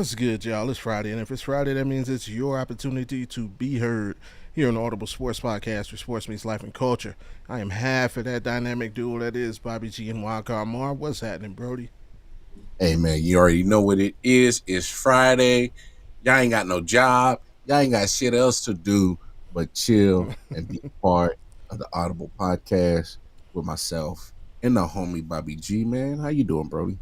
What's good, y'all? It's Friday, and if it's Friday, that means it's your opportunity to be heard here on the Audible Sports Podcast, where sports meets life and culture. I am half of that dynamic duo that is Bobby G and Wildcard Mar. What's happening, Brody? Hey man, you already know what it is. It's Friday. Y'all ain't got no job. Y'all ain't got shit else to do but chill and be part of the Audible podcast with myself and the homie Bobby G. Man, how you doing, Brody?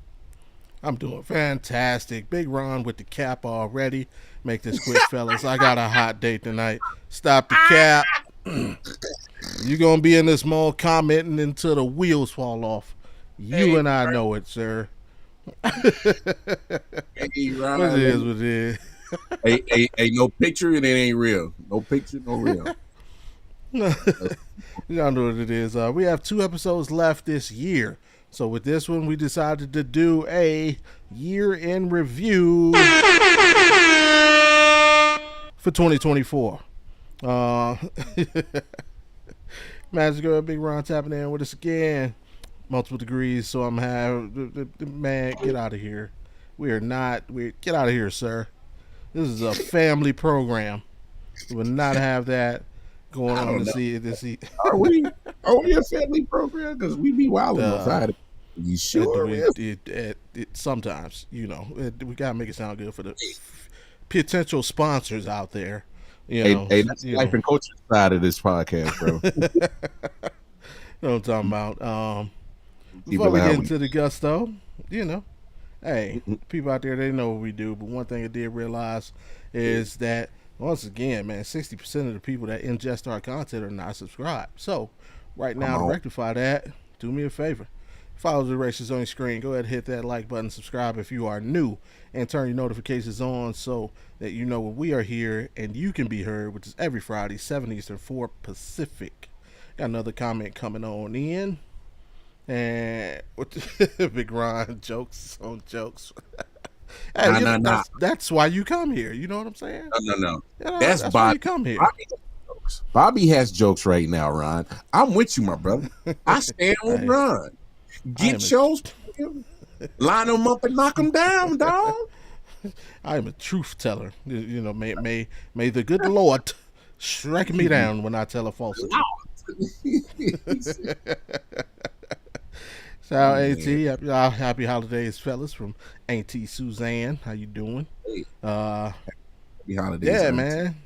I'm doing fantastic. Big Ron with the cap already. Make this quick, fellas. I got a hot date tonight. Stop the cap. You gonna be in this mall commenting until the wheels fall off. You Hey, and I know it, sir. hey, What it is, what it is. hey, no picture and it ain't real. No picture, no real. Y'all know what it is. We have 2 episodes left this year. So with this one, we decided to do a year in review for 2024. Magic Girl, Big Ron tapping in with us again. Multiple degrees, so I'm man, get out of here. We are not. Get out of here, sir. This is a family program. We will not have that going on to see. Are we? Are we a family program? Because we be wilding outside. You sure? Sometimes, we gotta make it sound good for the potential sponsors out there. Hey, that's the life and culture side of this podcast, bro. You know what I'm talking about. Before we get into the gusto, hey, people out there, they know what we do. But one thing I did realize is that, once again, man, 60% of the people that ingest our content are not subscribed. So, right now, to rectify that, do me a favor. Follow the directions on your screen. Go ahead and hit that like button, subscribe if you are new, and turn your notifications on so that you know when we are here and you can be heard, which is every Friday, 7 Eastern, 4 Pacific. Got another comment coming on in. And Big Ron, jokes on jokes. Hey, that's why you come here. You know what I'm saying? No. That's why you come here. Bobby has jokes right now, Ron. I'm with you, my brother. I stand with Ron. Get shows, line them up and knock them down, dog. I am a truth teller. May the good Lord strike me down when I tell a falsehood. Shout out happy holidays, fellas, from Auntie Suzanne. How you doing? Happy holidays. Yeah, man.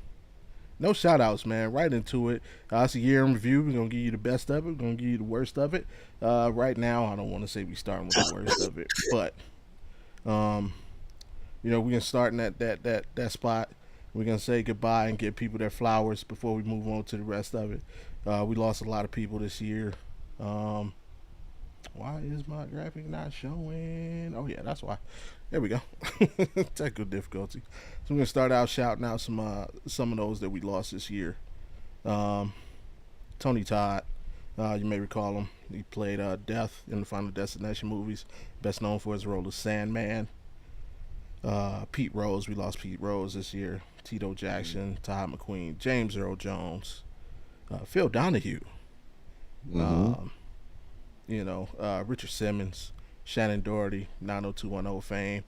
No shout outs, man. Right into it. It's a year in review. We're going to give you the best of it. We're going to give you the worst of it. Right now, I don't want to say we're starting with the worst of it, but, we're going to start in that spot. We're going to say goodbye and give people their flowers before we move on to the rest of it. We lost a lot of people this year. Why is my graphic not showing? Oh, yeah, that's why. There we go. Technical difficulty. So we're going to start out shouting out some of those that we lost this year. Tony Todd, you may recall him. He played Death in the Final Destination movies. Best known for his role as Sandman. Pete Rose, we lost Pete Rose this year. Tito Jackson, Todd McQueen, James Earl Jones, Phil Donahue. Richard Simmons, Shannon Doherty, 90210 fame,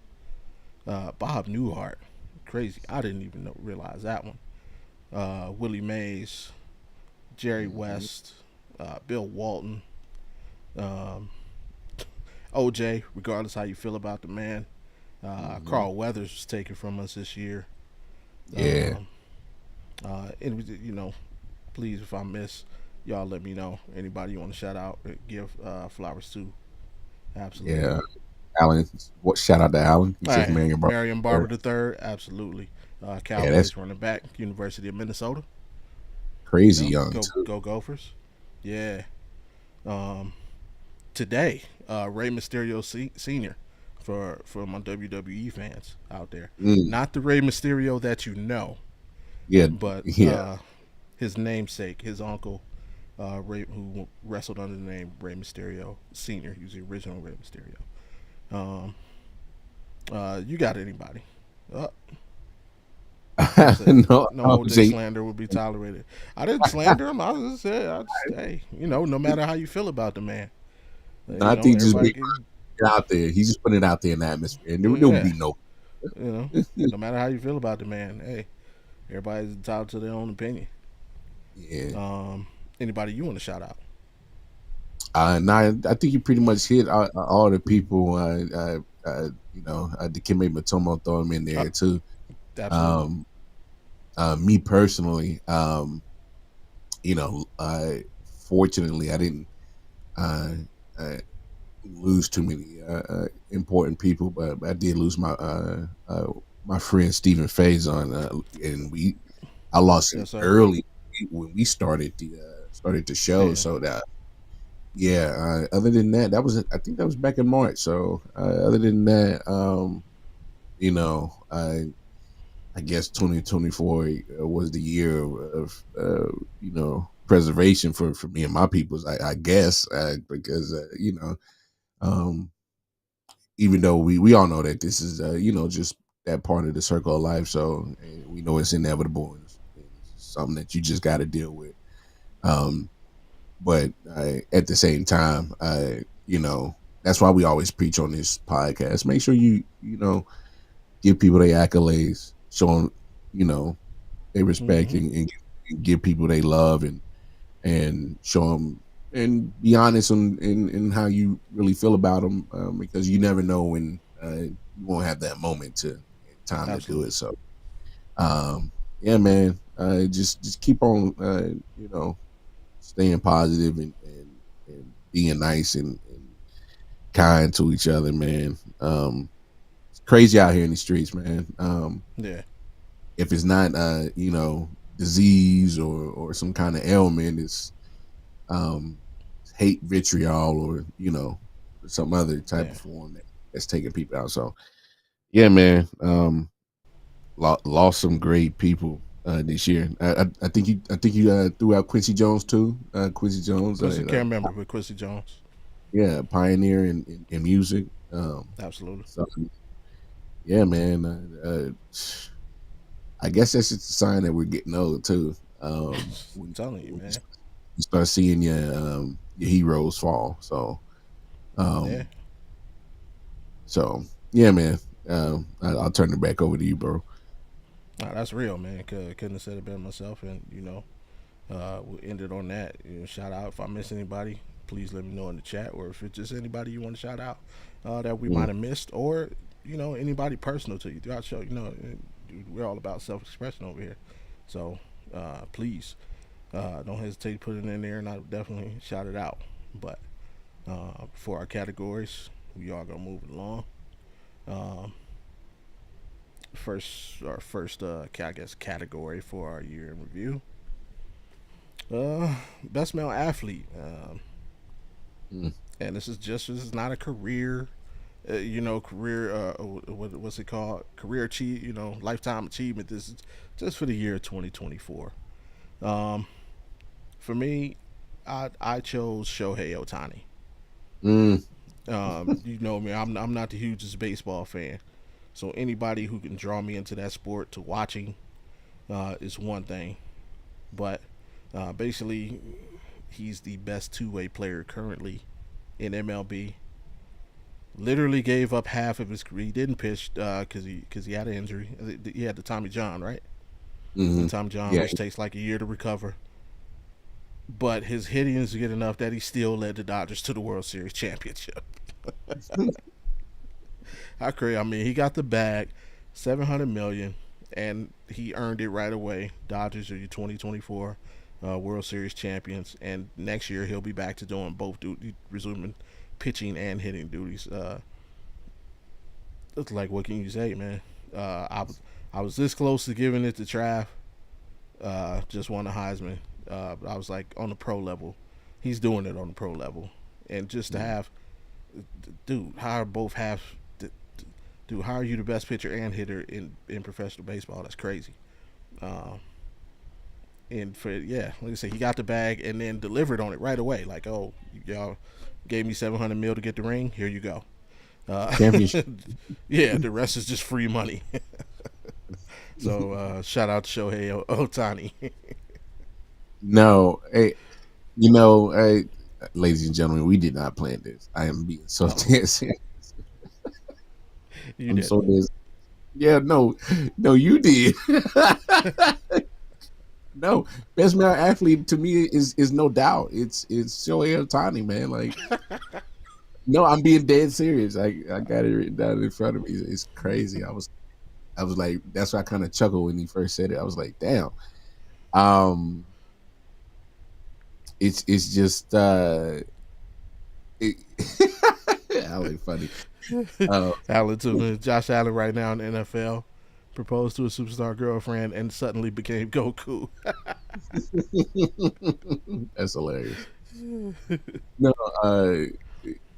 Bob Newhart, crazy. I didn't even realize that one. Willie Mays, Jerry West, Bill Walton, OJ. Regardless how you feel about the man, Carl Weathers was taken from us this year. Yeah. Please, if I miss, y'all let me know. Anybody you want to shout out, give flowers to. Absolutely. Yeah. Alan, shout out to Alan. Right. Marion Barber III, absolutely. Cowboys running back, University of Minnesota. Crazy young. Go Gophers. Yeah. Today, Rey Mysterio Sr. for my WWE fans out there. Not the Rey Mysterio that you know. Yeah. But his namesake, his uncle, Ray, who wrestled under the name Rey Mysterio Sr. He was the original Rey Mysterio. You got anybody? No, OJ slander would be tolerated. I didn't slander him. I just said, hey, no matter how you feel about the man. I think just out there. He's just putting it out there in the atmosphere, and there would be You know, no matter how you feel about the man, hey, everybody's entitled to their own opinion. Yeah. Um, Anybody you want to shout out? Now I think you pretty much hit all the people. The Dikembe Mutombo, throw him in Uh, there too. Absolutely. Um, Me personally, fortunately, I didn't uh, uh, lose too many important people, but I did lose my friend Stephen Faison, and I lost him Yes, sir. early when we started the show. Yeah. So that yeah. Other than that, I think that was back in March. So other than that, you know, I guess 2024 was the year of preservation for me and my peoples. I guess because um, even though we all know that this is just that part of the circle of life, so we know it's inevitable and it's something that you just got to deal with. Um, but at the same time, that's why we always preach on this podcast. Make sure you give people their accolades, show them you know they respect Mm-hmm. and give people they love and show them and be honest in how you really feel about them because you never know when you won't have that moment to time to do it. Absolutely. So yeah, man, just keep on staying positive and being nice and kind to each other, man. It's crazy out here in the streets, man. Yeah. If it's not disease or some kind of ailment, it's um hate, vitriol, or some other type Yeah. of form that's taking people out. So yeah, man, lost some great people this year. I think you threw out Quincy Jones too. Quincy Jones, Quincy can't remember, but Quincy Jones. yeah, pioneer in music. Absolutely. So yeah, man. I guess that's just a sign that we're getting old too. I'm telling you, man. You start seeing your heroes fall. Yeah. Um, so yeah, man. I'll turn it back over to you, bro. Nah, that's real, man. Couldn't have said it better myself. And we ended on that. Shout out if I miss anybody. Please let me know in the chat, or if it's just anybody you want to shout out that we Mm. might have missed, or anybody personal to you throughout the show. We're all about self-expression over here, so please don't hesitate to put it in there, and I'll definitely shout it out. But for our categories, we are gonna move it along. Um, our first, I guess, category for our year in review. Best male athlete. Mm. And this is not a career, career. What's it called? Career achieve. Lifetime achievement. This is just for the year 2024. Um, for me, I chose Shohei Otani. Mm. You know me. I'm not the hugest baseball fan, so anybody who can draw me into that sport to watching is one thing. But basically, he's the best two-way player currently in MLB. Literally gave up half of his career. He didn't pitch because he had an injury. He had the Tommy John, right? The Hmm. Tommy John, Yeah. which takes like a year to recover. But his hitting is good enough that he still led the Dodgers to the World Series championship. How crazy! I mean, he got the bag, 700 million, and he earned it right away. Dodgers are your 2024 World Series champions, and next year he'll be back to doing both resuming pitching and hitting duties. It's like, what can you say, man? I was this close to giving it to Trav. Just won the Heisman. I was like on the pro level. He's doing it on the pro level, and just to Mm. have, dude, how are both half, dude, how are you the best pitcher and hitter in professional baseball? That's crazy. Uh, and for like I said, he got the bag and then delivered on it right away. Like, oh, y'all gave me 700 mil to get the ring. Here you go. Uh, Championship. yeah, the rest is just free money. So shout out to Shohei Otani. No, hey, hey, ladies and gentlemen, we did not plan this. I am being so Oh, dead serious. you I'm so didn't. dead. Yeah, no, no, you did. No, best male athlete to me is no doubt. It's Shohei Ohtani, man. Like, no, I'm being dead serious. I got it written down in front of me. It's crazy. I was like, that's why I kind of chuckled when he first said it. I was like, damn. Um, it's just it, Allen funny. Uh, Allen too. Josh Allen right now in the NFL proposed to a superstar girlfriend and suddenly became Goku. that's hilarious. No, uh,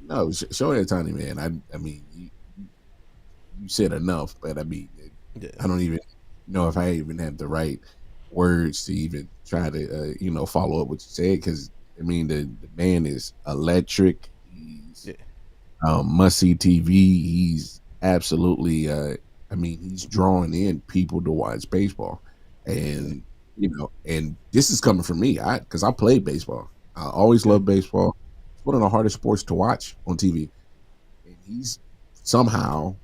no, Shohei Ohtani, man. I mean, you said enough, but I mean, Yeah, I don't even know if I even have the right words to even try to, follow up what you said because I mean, the man is electric. He's yeah, must see TV. He's absolutely. I mean, he's drawing in people to watch baseball, yeah. and and this is coming from me. Because I played baseball. I always Okay, loved baseball. It's one of the hardest sports to watch on TV, and he's somehow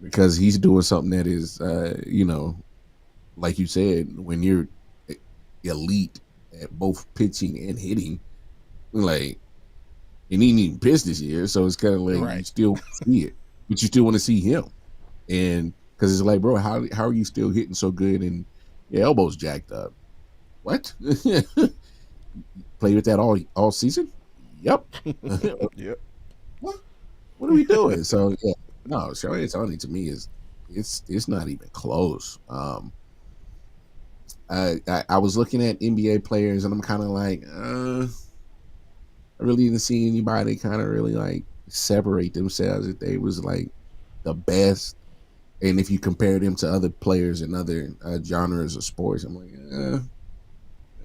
because he's doing something that is, like you said, when you're elite at both pitching and hitting, like, and he ain't even pitched this year, so it's kind of like you right. still see it, but you still want to see him, and because it's like, bro, how are you still hitting so good and your elbows jacked up? What? Play with that all season? Yep. Yep. What? What are we doing? So yeah, no, Shohei Ohtani to me is it's not even close. I was looking at NBA players and I'm kind of like, I really didn't see anybody kind of really like separate themselves if they was like the best. And if you compare them to other players in other genres of sports, I'm like,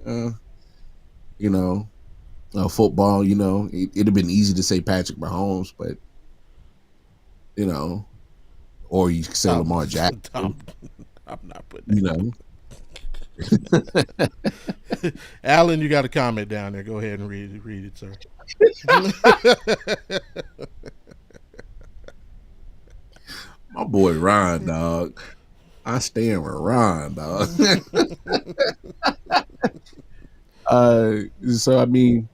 uh, you know, football, it'd have been easy to say Patrick Mahomes, but you know, or you could say I'm, Lamar Jackson, I'm, I'm not putting you that down. know. Alan, you got a comment down there. Go ahead and read it, sir. My boy Ron, dog. I stand with Ron, dog. So I mean,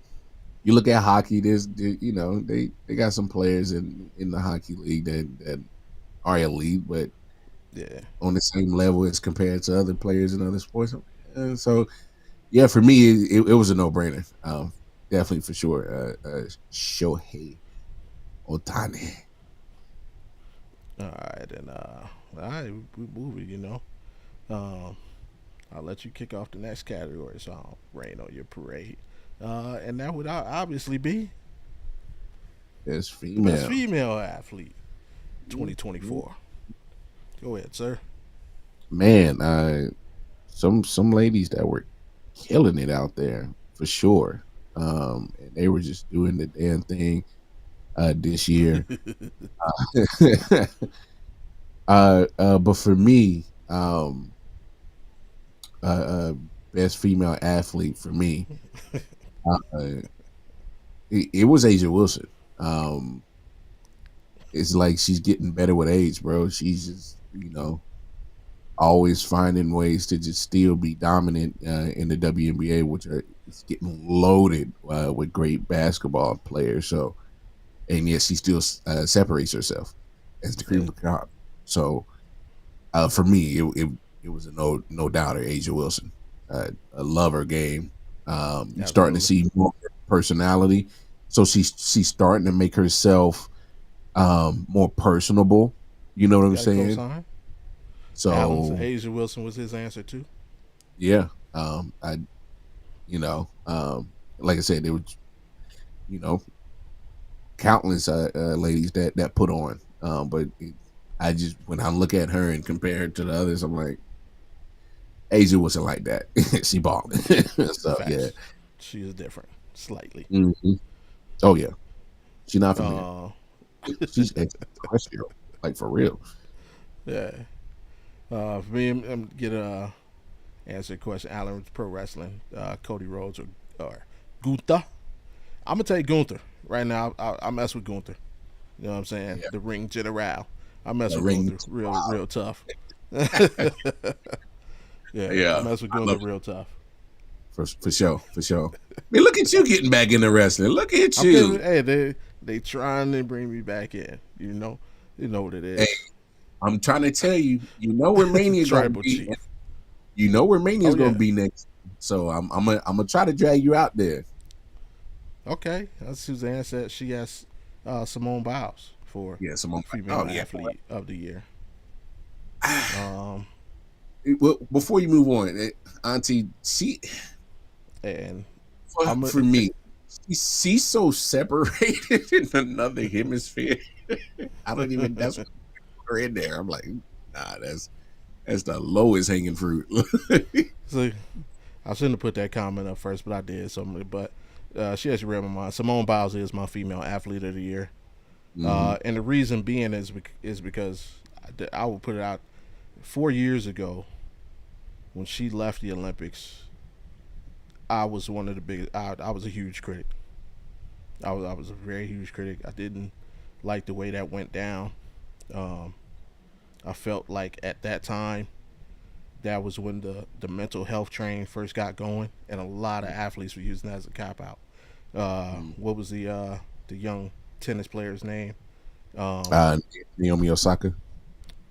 you look at hockey. They got some players in the hockey league that are elite, but Yeah, on the same level as compared to other players in other sports. So yeah, for me, it was a no brainer. Definitely for sure. Shohei Otani. all right, and all right, we move it. Um, I'll let you kick off the next category, so I don't rain on your parade. And that would obviously be Best the best female. female athlete, 2024. Go ahead, sir. Man, some ladies that were killing it out there for sure. And they were just doing the damn thing this year. But for me, uh, uh, best female athlete for me, uh, it was Asia Wilson. It's like she's getting better with age, bro. She's just always finding ways to just still be dominant in the WNBA, which is getting loaded with great basketball players. So, and yet she still separates herself as the cream Yeah, of the crop. So, for me, it was a no doubter. Asia Wilson, I love her game. You're starting to absolutely. see more personality. So she's starting to make herself more personable. You know what I'm Got a saying? cosign. Allen's So Asia Wilson was his answer too. yeah, I like I said, there was you know countless ladies that put on, but I just when I look at her and compare her to the others, I'm like Asia wasn't like that. She balling. So yeah. Facts. She is different, slightly. Hmm. Oh yeah, she's not from here. Uh, She's extraterrestrial, like for real. yeah. For me, I'm get a answer the question. Allen pro wrestling. Cody Rhodes or Gunther. I'm gonna take Gunther right now. I mess with Gunther. You know what I'm saying? Yeah, The ring general. I mess That with ring. Gunther real tough. Yeah, I Yeah, mess with I love Gunther it real tough. for sure, for sure. I mean, look at you getting back into wrestling. Look at I'm getting you. hey they trying to bring me back in. You know what it Hey, is. I'm trying to tell you. You know where Mania gonna Tribal be. chief. You know where Mania Oh is gonna yeah. be next. So I'm gonna try to drag you out there. Okay. As Suzanne said, she has Simone Biles for Yeah, Simone. female Oh yeah. athlete of the year. Um, Well, before you move on, Auntie, she and I'm a, for me, she's so separated in another hemisphere. I don't even. That's what put her in there. I'm like, nah, that's the lowest hanging fruit. so I shouldn't have put that comment up first, but I did. So, but she actually read my mind. Simone Biles is my female athlete of the year, Hmm. and the reason being is because I will put it out 4 years ago when she left the Olympics. I was one of the biggest. I was a huge critic. I was a very huge critic. I didn't like the way that went down. Um, I felt like at that time that was when the mental health train first got going, and a lot of athletes were using that as a cop out. What was the young tennis player's name? Um, Uh, Naomi Osaka.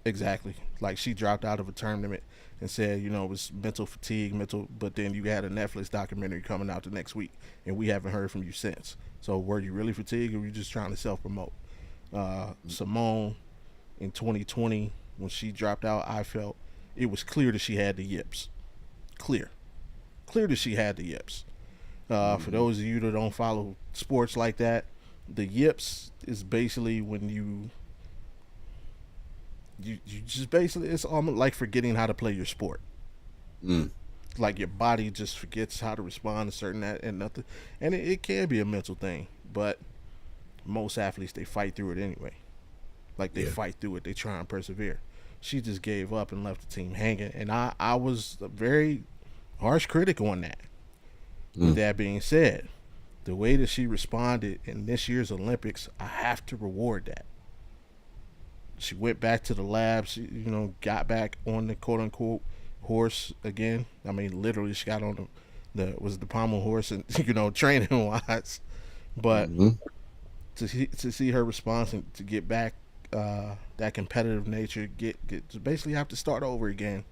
exactly. Like she dropped out of a tournament and said, it was mental fatigue, mental. But then you had a Netflix documentary coming out the next week, and we haven't heard from you since. So were you really fatigued, or were you just trying to self promote? Simone in 2020 when she dropped out, I felt it was clear that she had the yips. Clear, clear that she had the yips. For Hmm. those of you that don't follow sports like that, the yips is basically when you just basically it's almost like forgetting how to play your sport. Mm. Like your body just forgets how to respond to certain that and nothing, and it can be a mental thing. But most athletes they fight through it anyway. Like they Yeah. fight through it, they try and persevere. She just gave up and left the team hanging, and I was a very harsh critic on that. With Mm. that being said, the way that she responded in this year's Olympics, I have to reward that. She went back to the lab. She, got back on the quote unquote horse again. I mean, literally, she got on the pommel horse and training wise. But Hmm. to see her response and to get back that competitive nature, get to basically have to start over again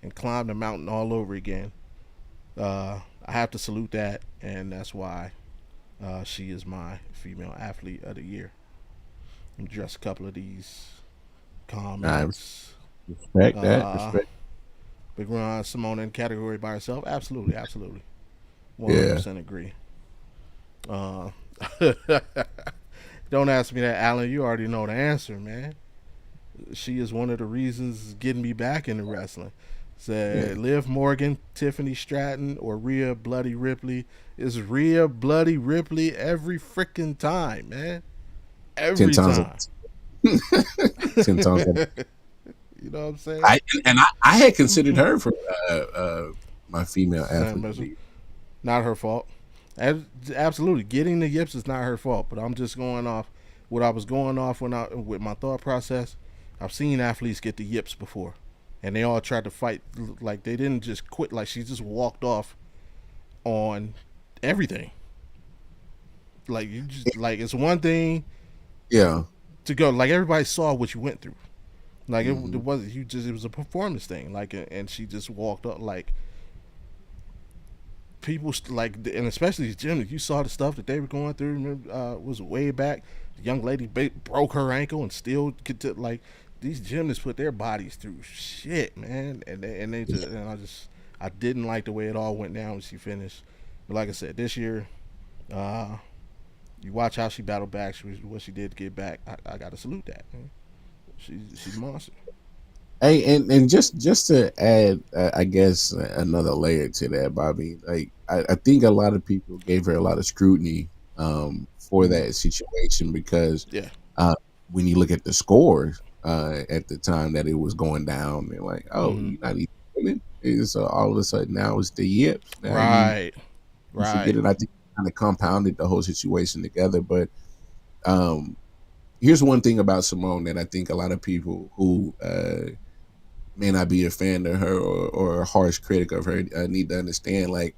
and climb the mountain all over again. I have to salute that, and that's why she is my female athlete of the year. Address a couple of these I comments. respect that. Uh, Respect. Big Ron Simone in category by herself. Absolutely, absolutely. Yeah. 100% agree. Uh, don't ask me that, Alan. You already know the answer, man. She is one of the reasons getting me back into wrestling. Yeah. Said Liv Morgan, Tiffany Stratton, or Rhea Bloody Ripley. Is Rhea Bloody Ripley every freaking time, man. Ten Every times. time. 10 times. You know what I'm saying? I had considered her for my female Sam athlete of Mitchell. the year. Not her fault. Absolutely, getting the yips is not her fault. But I'm just going off what I was going off when I with my thought process. I've seen athletes get the yips before, and they all tried to fight. Like they didn't just quit. Like she just walked off on everything. Like you just like it's one thing Yeah. to go. Like everybody saw what you went through. Like it Hmm. was you just it was a performance thing. Like and she just walked up like people like and especially these gyms. You saw the stuff that they were going through. Remember, was way back. The young lady broke her ankle and still get to like these gymnasts put their bodies through shit, man. And they just and I didn't like the way it all went down when she finished. But like I said, this year, uh, you watch how she battled back. What she did to get back. I got to salute that. Man. She's a monster. Hey, and just to add, I guess another layer to that, Bobby. Like I think a lot of people gave her a lot of scrutiny for Mm-hmm. that situation because Yeah. uh, when you look at the scores at the time that it was going down, they're like, "Oh, Mm-hmm. you're not even winning." So all of a sudden now it's the yips. Now Right. you forget Right. it. I think kind of compounded the whole situation together, but um, here's one thing about Simone that I think a lot of people who may not be a fan of her or a harsh critic of her need to understand. Like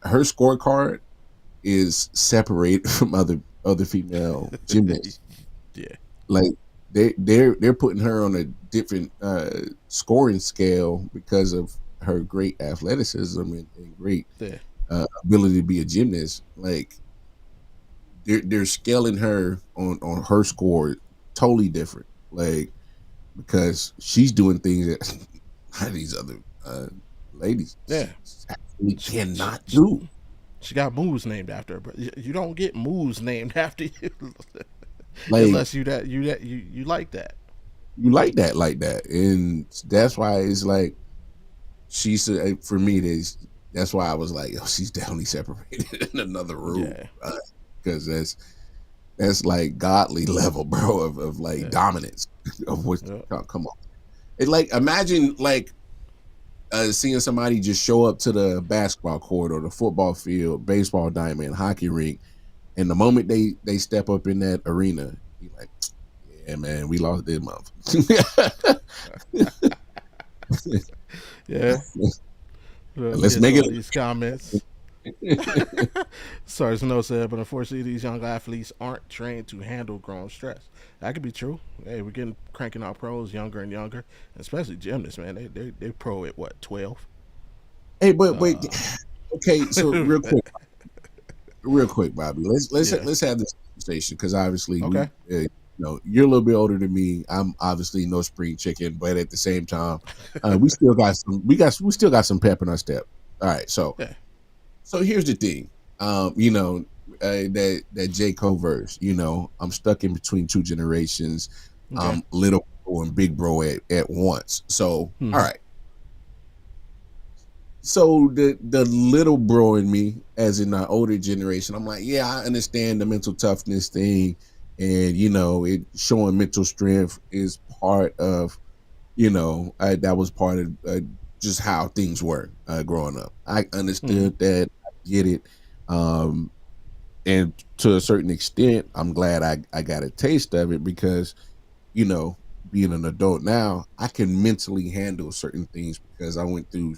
her scorecard is separated from other female gymnasts. Yeah, Like they're putting her on a different scoring scale because of her great athleticism and great yeah, ability to be a gymnast. Like they're scaling her on her score totally different. Like because she's doing things that these other ladies yeah. actually She, she, cannot she, do. she got moves named after her, but you don't get moves named after you Like unless you like that. you like that, and that's why it's like she's for me. That's why I was like, oh, she's definitely separated in another room Yeah, because that's like godly level, bro, of like yeah, dominance of what. yeah, Come on, it like imagine like seeing somebody just show up to the basketball court or the football field, baseball diamond, hockey rink, and the moment they step up in that arena, you like, yeah, man, we lost this month. yeah. We Let's get make some it. of these comments. Sorry, Snow said, but unfortunately, these young athletes aren't trained to handle grown stress. That could be true. Hey, we're getting cranking out pros younger and younger, especially gymnasts. Man, they pro at what 12? Hey, but wait, Uh, okay. So real quick, Bobby. yeah. Let's have this conversation because obviously Okay. you're a little bit older than me. I'm obviously no spring chicken, but at the same time, we still got some. We still got some pep in our step. All right, Yeah. so here's the thing. That J Cole verse. I'm stuck in between two generations. Okay. Little bro and big bro at once. So all Mm-hmm. right. So the little bro in me, as in the older generation, I'm like, yeah, I understand the mental toughness thing, and it showing mental strength is part of that was part of just how things were growing up. I Mm-hmm. understood that, I get it, um, and to a certain extent, I'm glad I got a taste of it because you know being an adult now, I can mentally handle certain things because I went through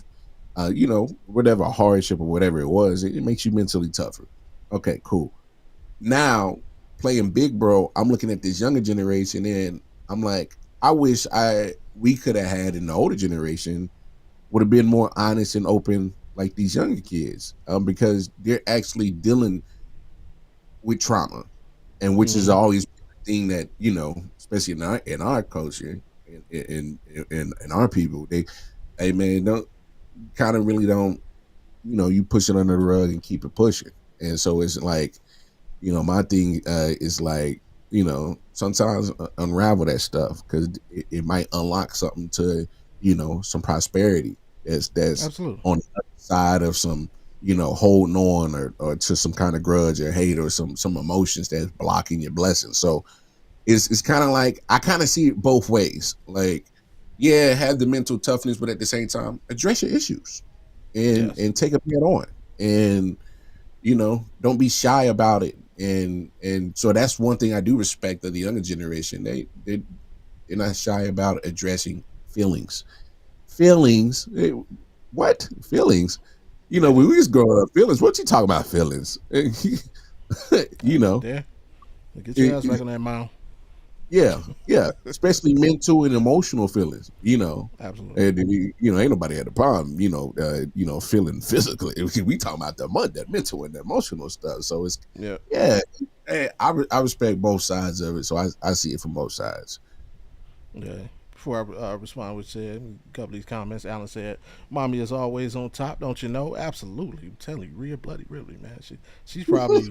whatever hardship or whatever it was, it makes you mentally tougher. Okay, cool. Now playing big bro, I'm looking at this younger generation and I'm like, I wish I we could have had in the older generation would have been more honest and open like these younger kids, because they're actually dealing with trauma, and which is Mm-hmm. always a thing that especially in our culture, in our people, they, hey man, don't kind of really don't you push it under the rug and keep it pushing. And so it's like, my thing is like, sometimes unravel that stuff because it might unlock something to, some prosperity that's Absolutely. on the other side of some, holding on or to some kind of grudge or hate or some emotions that's blocking your blessings. So it's kind of like I kind of see it both ways. Like, yeah, have the mental toughness, but at the same time, address your issues and Yes. take them head on, and don't be shy about it. And so that's one thing I do respect of the younger generation. They're not shy about addressing feelings. Feelings, what feelings? Yeah. When we was growing up, feelings. What you talking about feelings? you know, There. Get your ass back it, on that mound. Yeah, yeah, especially mental and emotional feelings. Absolutely. And ain't nobody had a problem. Feeling physically. We talking about that mental and the emotional stuff. So it's Yeah. yeah. Hey, I respect both sides of it. So I see it from both sides. Yeah. Before I respond with said a couple of these comments, Alan said, "Mommy is always on top, don't you know?" Absolutely, I'm telling you, Rhea Bloody Ripley, man. She's probably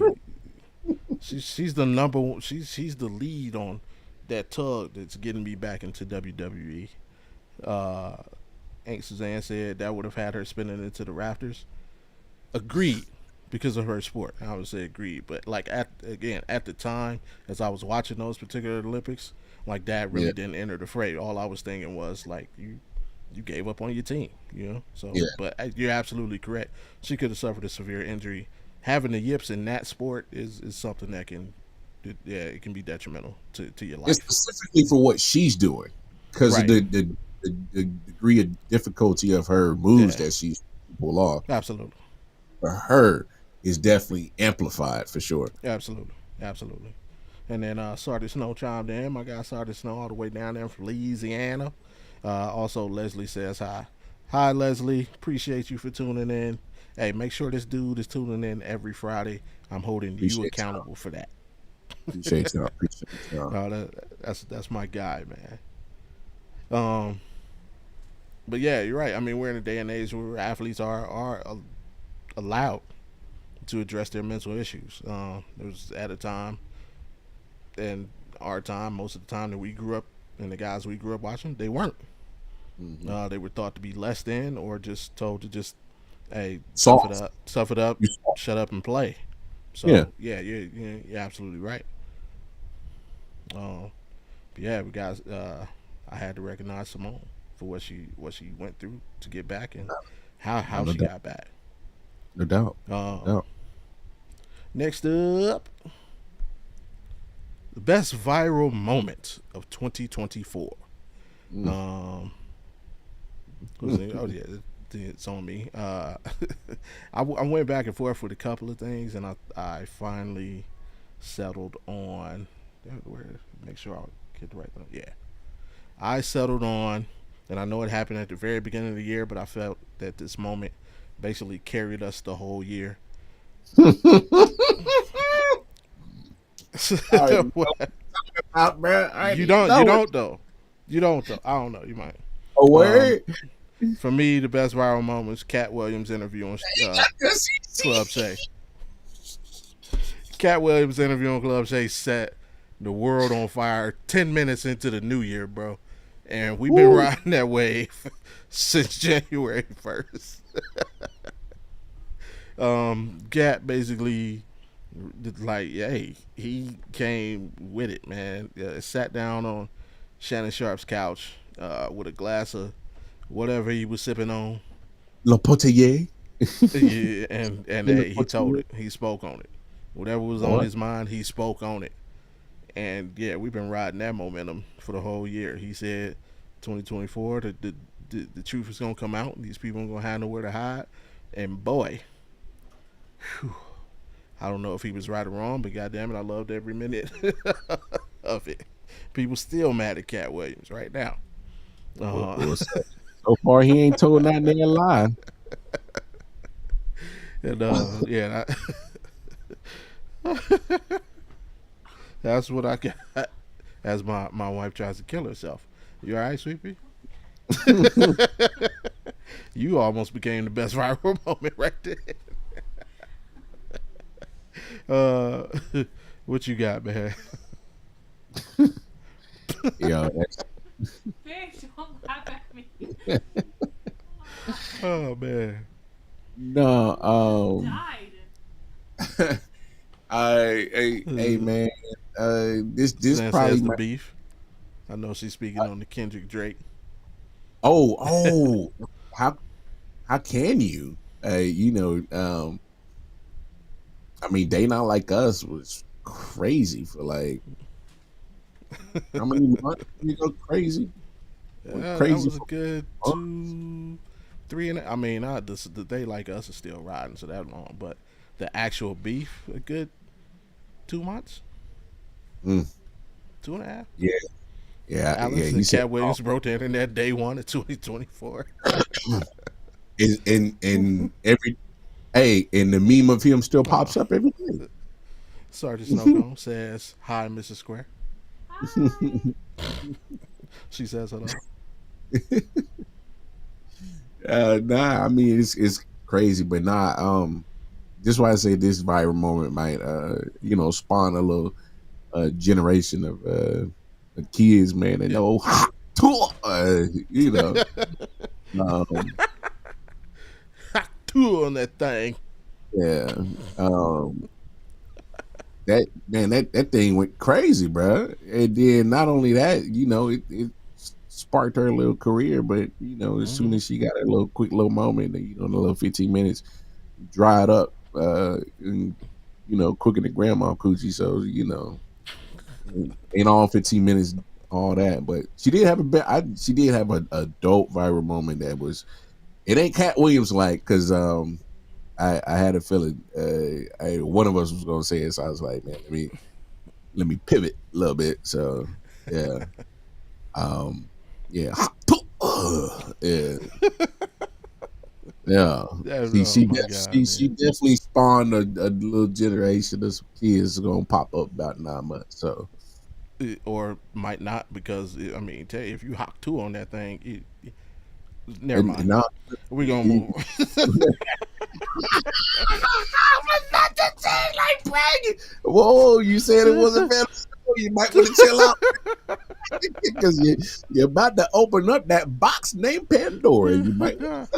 she's the number one. She's the lead on that tug that's getting me back into WWE. Uh, Aunt Suzanne said that would have had her spinning into the rafters. Agreed, because of her sport. I would say agreed, but like at the time, as I was watching those particular Olympics, like that Yeah, really didn't enter the fray. All I was thinking was like you gave up on your team, you know. So, yeah, but you're absolutely correct. She could have suffered a severe injury. Having the yips in that sport is something that can Yeah, it can be detrimental to your It's life. specifically for what she's doing because of Right. the degree of difficulty of her moves Yeah. that she's pull off. Absolutely. For her, is definitely amplified for sure. Absolutely. Absolutely. And then Sergeant Snow chimed in. My guy Sergeant Snow, all the way down there from Louisiana. Also, Leslie says hi. Hi, Leslie. Appreciate you for tuning in. Hey, make sure this dude is tuning in every Friday. I'm holding you Appreciate y'all. accountable for that. Appreciate y'all. Appreciate y'all. That's my guy, man. Um, but yeah, you're right. I mean, we're in a day and age where athletes are allowed to address their mental issues. There was at a time in our time, most of the time that we grew up, and the guys we grew up watching, they weren't. Mm-hmm. They were thought to be less than, or just told to just, hey, Soft. tough it up, You soft. shut up and play. Yeah. So yeah, you're absolutely right. Yeah, we got. I had to recognize Simone for what she went through to get back and how No she doubt. got back. No doubt. No Um, doubt. Next up, the best viral moment of 2024. Mm. Um, who's it? Oh yeah, it's on me. I went back and forth with a couple of things, and I finally settled on. Where make sure I get the right one. Yeah, I settled on, and I know it happened at the very beginning of the year, but I felt that this moment basically carried us the whole year. All right, you know about, bro. I You already don't. You know it. don't though. You don't though. I don't know. You might. A Um, word. for me, the best viral moment was Cat Williams' interview on Club Shay. Cat Williams' interview on Club Shay set the world on fire 10 minutes into the new year, bro. And we've been Woo. riding that wave since January 1st. Cat basically, like, hey, he came with it, man. Sat down on Shannon Sharp's couch with a glass of whatever he was sipping on. Le Potier. Yeah, and Le hey, he told Potier. it. He spoke on it. Whatever was on Boy. his mind, he spoke on it. And yeah, we've been riding that momentum for the whole year. He said 2024, the truth is gonna come out. These people ain't gonna have nowhere to hide. And boy, whew, I don't know if he was right or wrong, but goddamn it, I loved every minute of it. People still mad at Cat Williams right now. Uh, Well, so far, he ain't told nothing in a lie. and yeah, that's what I got. As my wife tries to kill herself. You all right, sweetie? You almost became the best viral moment right there. Uh, what you got, man? Yeah, Fish, don't laugh at me. Oh man. no. Died. Hey, man. This Since probably has the my. beef. I know she's speaking on the Kendrick Drake. Oh. How can you? I mean, They Not Like Us was crazy for like how many months? You go crazy. Went That crazy was a for good months. 3 and I mean, the They Like Us is still riding so that long, but the actual beef, a good 2 months, Mm, 2.5. yeah, yeah. Alice He and said, Cat oh, Williams broke the internet day one of 2024. in every and the meme of him still Uh, pops up every day. Sergeant Snowcone says hi, Mrs. Square. Hi. She says hello. Nah, I mean it's crazy, but nah. This is why I say this viral moment might spawn a little generation of kids, man, and Yeah. know you know. Um, Two on that thing. yeah. Um, that thing went crazy, bro. And then not only that, it sparked her little career, but as soon Mm-hmm. as she got a little quick little moment, in a little 15 minutes, dried up, and cooking the grandma coochie. So. ain't all 15 minutes, all that. But she did have a bit. She did have a dope viral moment that was. It ain't Cat Williams like because I had a feeling one of us was gonna say it, so I was like, man, let me pivot a little bit. So yeah, um, yeah, yeah, yeah. Oh my god, She man. definitely spawned a little generation of some kids gonna pop up about 9 months. So Or might not because I mean, tell you, if you hawk two on that thing, never and mind. now We gonna move. not to say like bragging. Whoa, you said it wasn't fair. You might want to chill out because you're about to open up that box named Pandora. You might want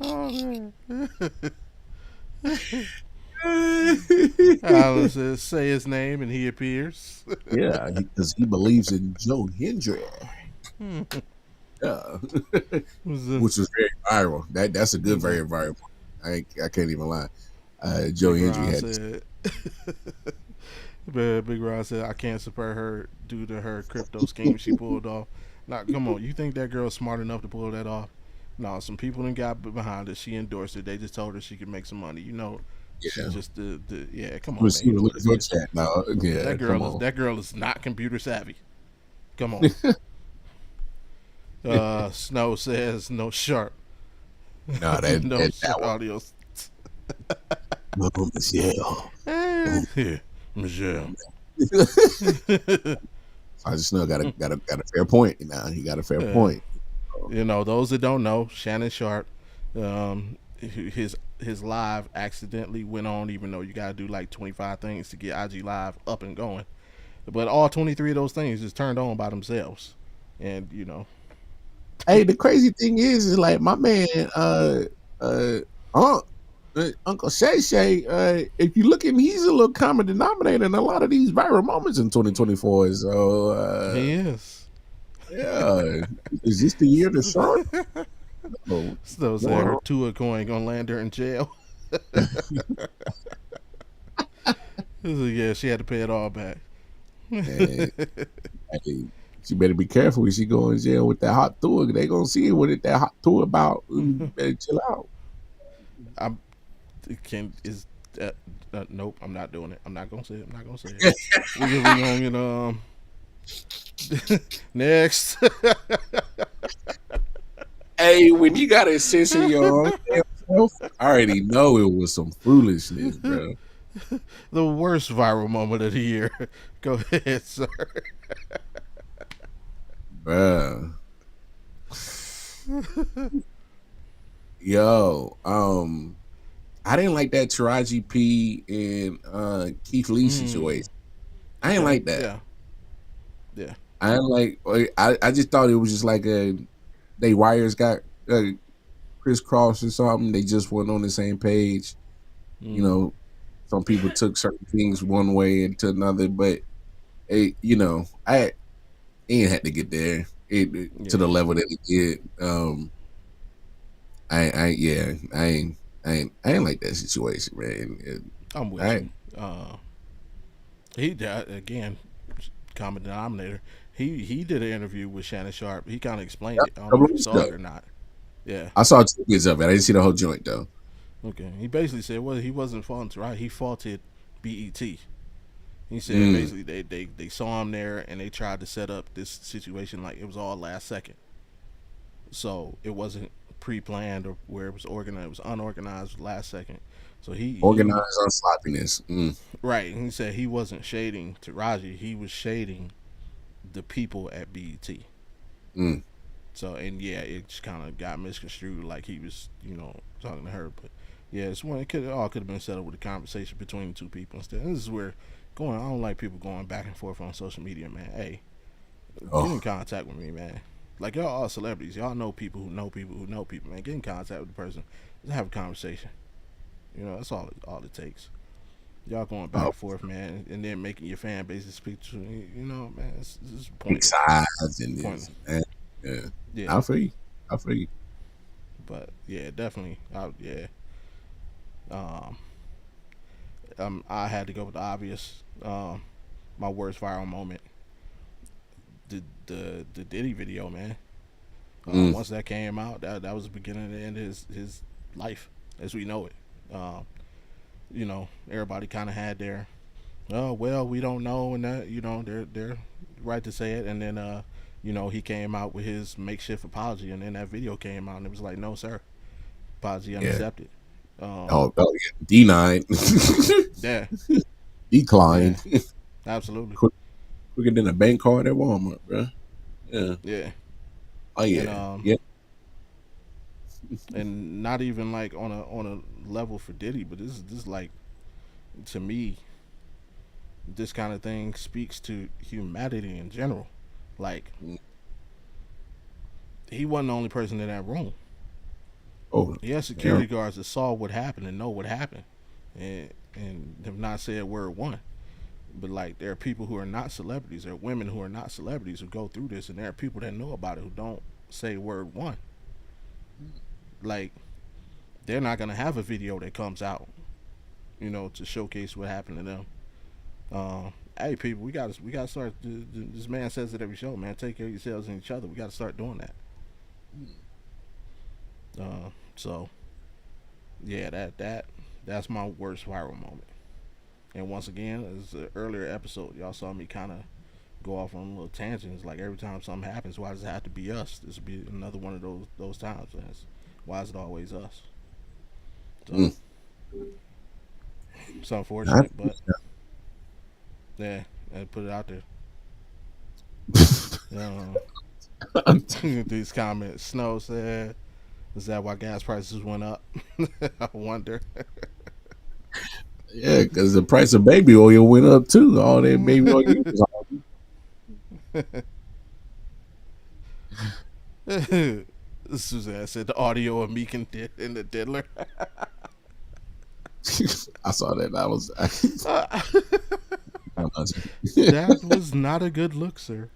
Oh man. to chill Alan out. says, "Say his name," and he appears. Yeah, because he believes in Joe Hendry. Yeah, which was very viral. That's a good, very viral. I can't even lie. Joe Big Hendry Ron had said, Big Ron said, I can't support her due to her crypto scheme she pulled off. Now, come on, you think that girl's smart enough to pull that off? No, some people done got behind it. She endorsed it. They just told her she could make some money. You know, she's yeah. just the yeah. Come on, man. You Receiver, know look what at it your is. chat now. Yeah, come on. That girl is not computer savvy. Come on. Snow says no sharp, No, no that sharp one. audio. Oh, Michelle. Oh. Here, Michelle. I just know got a fair point now. He got a fair uh, point. you know, those that don't know, Shannon Sharp, his live accidentally went on, even though you gotta do like 25 things to get IG Live up and going. But all 23 of those things just turned on by themselves, and you know, Hey, the crazy thing is like my man, uh, Unc, Uncle Shay Shay. If you look at him, he's a little common denominator in a lot of these viral moments in 2024. So, he is. yeah, is this the year the shark? Oh, So said her well, Tua coin gonna land her in jail. Yeah, she had to pay it all back. man, hey, she better be careful when she go in jail with that hot tour. They gonna see what it that hot tour about. Better chill out. I'm can is nope. I'm not doing it. I'm not gonna say it. I'm not gonna say it. We gonna get next. Hey, when you got to censor your own damn self, I already know it was some foolishness, bro. The worst viral moment of the year. Go ahead, sir. Bruh. Yo, I didn't like that Taraji P and Keith Lee situation. I didn't Okay. like that. Yeah. Yeah. I didn't like. I just thought it was just like they wires got crisscrossed or something. They just weren't on the same page. You Mm. know, some people took certain things one way and to another, but I ain't had to get there to the Yeah. level that it did. Yeah, I ain't like that situation, man. I'm with I you. He again, common denominator. He did an interview with Shannon Sharp. He kind of explained a it. I don't know couple if of you weeks saw ago, it or not. Yeah. I saw 2 bits of it. I didn't see the whole joint though. Okay. He basically said, well, he wasn't faulting, right? He faulted BET. He said Mm, basically they saw him there and they tried to set up this situation like it was all last second. So it wasn't pre-planned or where it was organized. It was unorganized last second. So he organized on sloppiness. right. He said he wasn't shading Taraji. He was shading the people at BET. Mm. So and yeah, it just kind of got misconstrued like he was talking to her. But yeah, it's one. It all could have been settled with a conversation between the two people instead. And this is where going. I don't like people going back and forth on social media, man. Hey, get in Oh, contact with me, man. Like y'all all celebrities. Y'all know people who know people who know people, man. Get in contact with the person. Just have a conversation. You know, that's all it takes. Y'all going back oh, and forth, man, and then making your fan base speak to man. It's big pointless. sides and this. Pointless. Yeah, Yeah, I feel you. I feel you. but yeah, definitely. Yeah. Um, I had to go with the obvious. My worst viral moment, the Diddy video, man. Mm, Once that came out, that was the beginning and the end of his life as we know it. Um, everybody kind of had their, oh well, we don't know, and that they're right to say it, and then he came out with his makeshift apology, and then that video came out, and it was like, no sir, apology yeah. unaccepted. Um, Oh yeah. D9 yeah, yeah, declined. absolutely, Quicker than a bank card at Walmart, bro. Yeah. yeah, Oh and yeah. Yeah. not even like on a level for Diddy, but this like to me, this kind of thing speaks to humanity in general. Like Mm. he wasn't the only person in that room. Oh He had yeah. security guards that saw what happened and know what happened, and have not said word one. But like, there are people who are not celebrities. There are women who are not celebrities who go through this, and there are people that know about it who don't say word one. Like, they're not gonna have a video that comes out, to showcase what happened to them. Hey, people, we gotta start. This man says it every show, man. Take care of yourselves and each other. We gotta start doing that. So yeah, that's my worst viral moment. And once again, as an earlier episode, y'all saw me kind of go off on little tangents. Like every time something happens, why does it have to be us? This would be another one of those times. Why is it always us? So Mm. it's I unfortunate, but yeah, I put it out there. Uh, these comments. Snow said, "Is that why gas prices went up?" I wonder. Yeah, because the price of baby oil went up too. All that baby oil you was Suzanne said the audio of Meek and, and the Diddler. I saw that. I was That was not a good look, sir.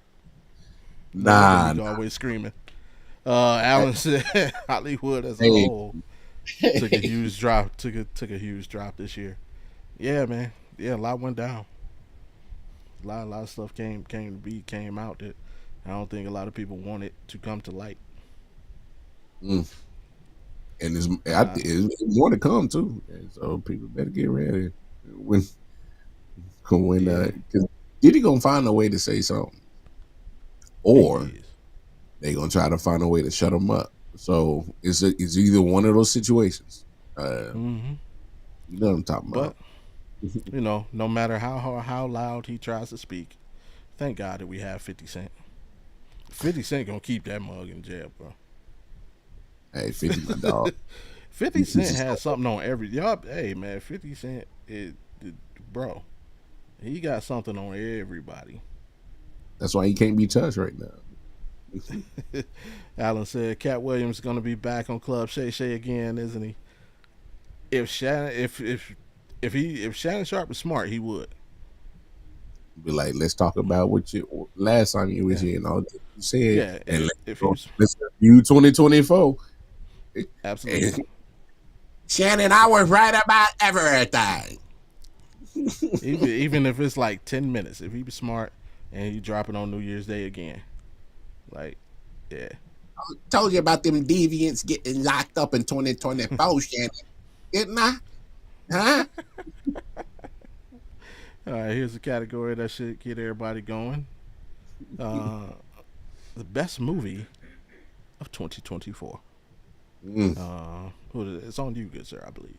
No wonder nah, Meek always screaming. Alan said Hollywood as a hey, whole took a huge drop. Took a huge drop this year. Yeah, man. Yeah, a lot went down. A lot of stuff came out that I don't think a lot of people wanted to come to light. mm, and Uh, it's more to come too. And so people better get ready when yeah, cause Diddy gonna find a way to say something, or he is. they gonna try to find a way to shut him up. So it's either one of those situations. Uh, Hmm. you know what I'm talking But about. no matter how loud he tries to speak, thank God that we have 50 Cent. 50 Cent gonna keep that mug in jail, bro. Hey, 50 my dog. 50 Cent has something on every y'all. Hey man, 50 Cent bro. He got something on everybody. That's why he can't be touched right now. Alan said Cat Williams is gonna be back on Club Shay Shay again, isn't he? If Shannon if Shannon Sharp was smart, he would. Be like, let's talk about what you last time you was Yeah, here and all that you said, yeah. and If he was let's review 2024. absolutely, Shannon, I was right about everything. even if it's like 10 minutes, if he was smart and he drop it on New Year's Day again, like yeah. Told you about them deviants getting locked up in 2024, Shannon, didn't I? Huh? All right, here's a category that should get everybody going. Uh, the best movie of 2024. Mm. It's on you, good sir, I believe.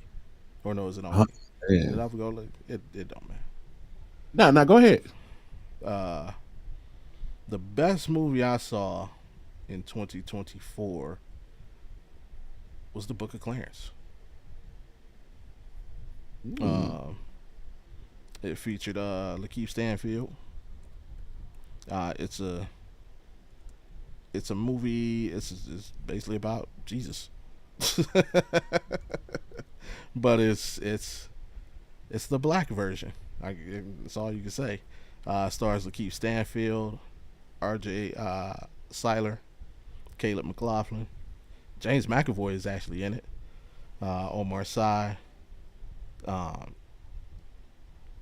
Or no, is it on Oh, me? Did man. I go? It don't matter. No, no, go ahead. Uh, the best movie I saw in 2024 was The Book of Clarence. Mm. Uh, it featured Lakeith Stanfield. It's a movie. It's basically about Jesus, but it's the black version. That's all you can say. Stars Lakeith Stanfield, R.J. Seiler, Caleb McLaughlin. James McAvoy is actually in it. Omar Sy, um,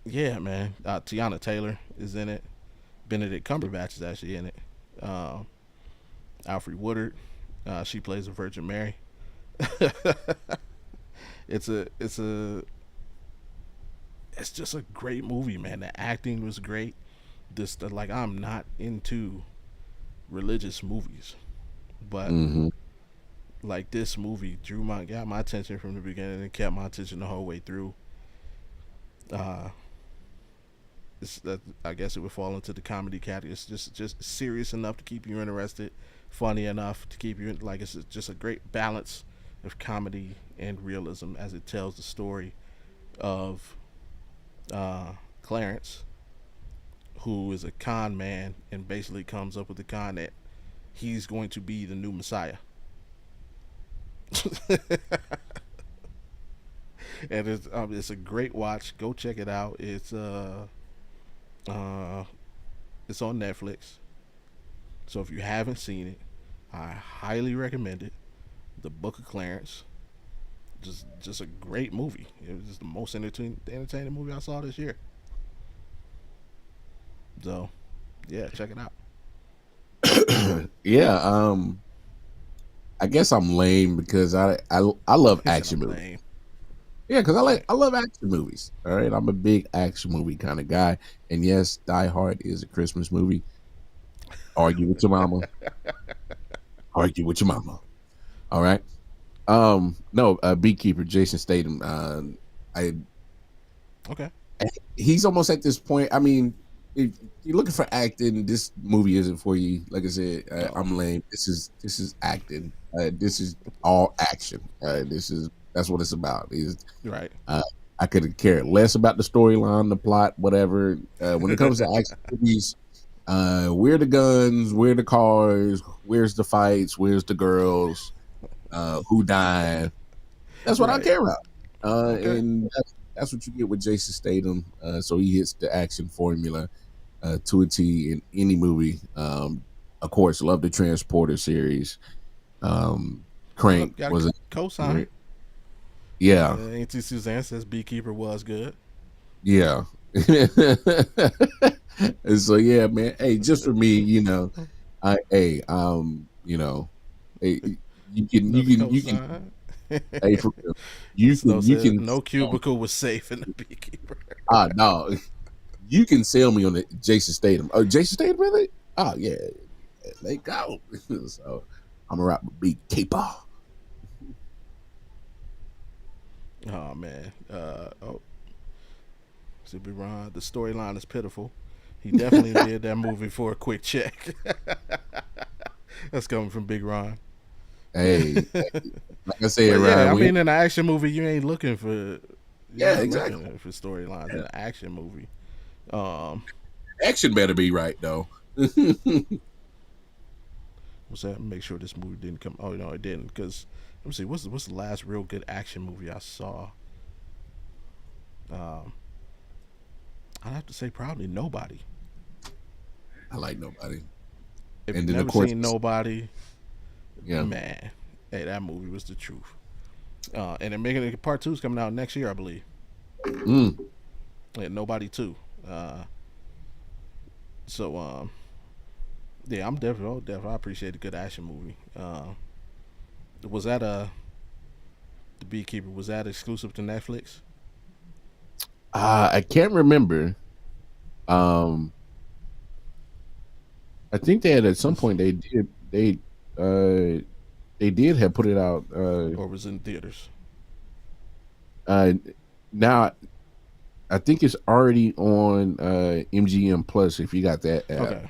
Yeah, man. Tiana Taylor is in it. Benedict Cumberbatch is actually in it. Uh, Alfred Woodard, she plays a Virgin Mary. It's it's just a great movie, man. The acting was great. This like I'm not into religious movies, but Hmm. like this movie got my attention from the beginning and kept my attention the whole way through. Uh, I guess it would fall into the comedy category. It's just serious enough to keep you interested, funny enough to keep you like it's just a great balance of comedy and realism as it tells the story of uh, Clarence, who is a con man and basically comes up with the con that he's going to be the new Messiah. And it's a great watch. Go check it out. Uh it's on Netflix. So if you haven't seen it, I highly recommend it. The Book of Clarence. Just a great movie. It was just the most entertaining movie I saw this year. So yeah, check it out. Yeah. I guess I'm lame because I love He said action I'm movies. lame. Yeah, because Right. I love action movies. All right, I'm a big action movie kind of guy. And yes, Die Hard is a Christmas movie. Argue with your mama. Argue with your mama. All right. No, Beekeeper, Jason Statham. I Okay. He's almost at this point. I mean, if you're looking for acting, this movie isn't for you. Like I said, No. I'm lame. This is acting. This is all action. That's what it's about. Right. Uh, I could care less about the storyline, the plot, whatever. When it comes to action movies, where the guns, where the cars, where's the fights, where's the girls, who died. That's what I Right. care about. Okay. And that's what you get with Jason Statham. So he hits the action formula to a T in any movie. Of course, love the Transporter series. Yep. Crank Got a was a cosign. great, yeah, Auntie Suzanne says Beekeeper was good. yeah. And so yeah, man. Hey, just for me, hey, Another you can, cosign. hey, for real, you Snow can, you said can, no um, cubicle was safe in the Beekeeper. no, you can sell me on the Jason Statham. Oh, Jason Statham, really? Oh yeah, let go. So I'm a rap with Big Caper. Oh man. See, Big Ron, the storyline is pitiful. He definitely did that movie for a quick check. That's coming from Big Ron. Hey, like I said, But yeah, Ryan, I we mean, in an action movie, you ain't looking for you're yeah, not exactly. looking for storylines in Yeah. an action movie. Um, Action better be right though. what's that? Make sure this movie didn't come. Oh no, it didn't. Because let me see. What's the last real good action movie I saw? Um, I'd have to say probably Nobody. I like nobody. If And you've then of never course, seen Nobody, yeah. man, hey, that movie was the truth. And they're making it part two is coming out next year, I believe. Mm. Yeah, Nobody two. Uh, so yeah, I appreciate a good action movie. Was that the Beekeeper? Was that exclusive to Netflix? I can't remember. Um, I think they had at some Was point uh they did have put it out. or was it in theaters? Uh, now I think it's already on MGM Plus if you got that app. Okay.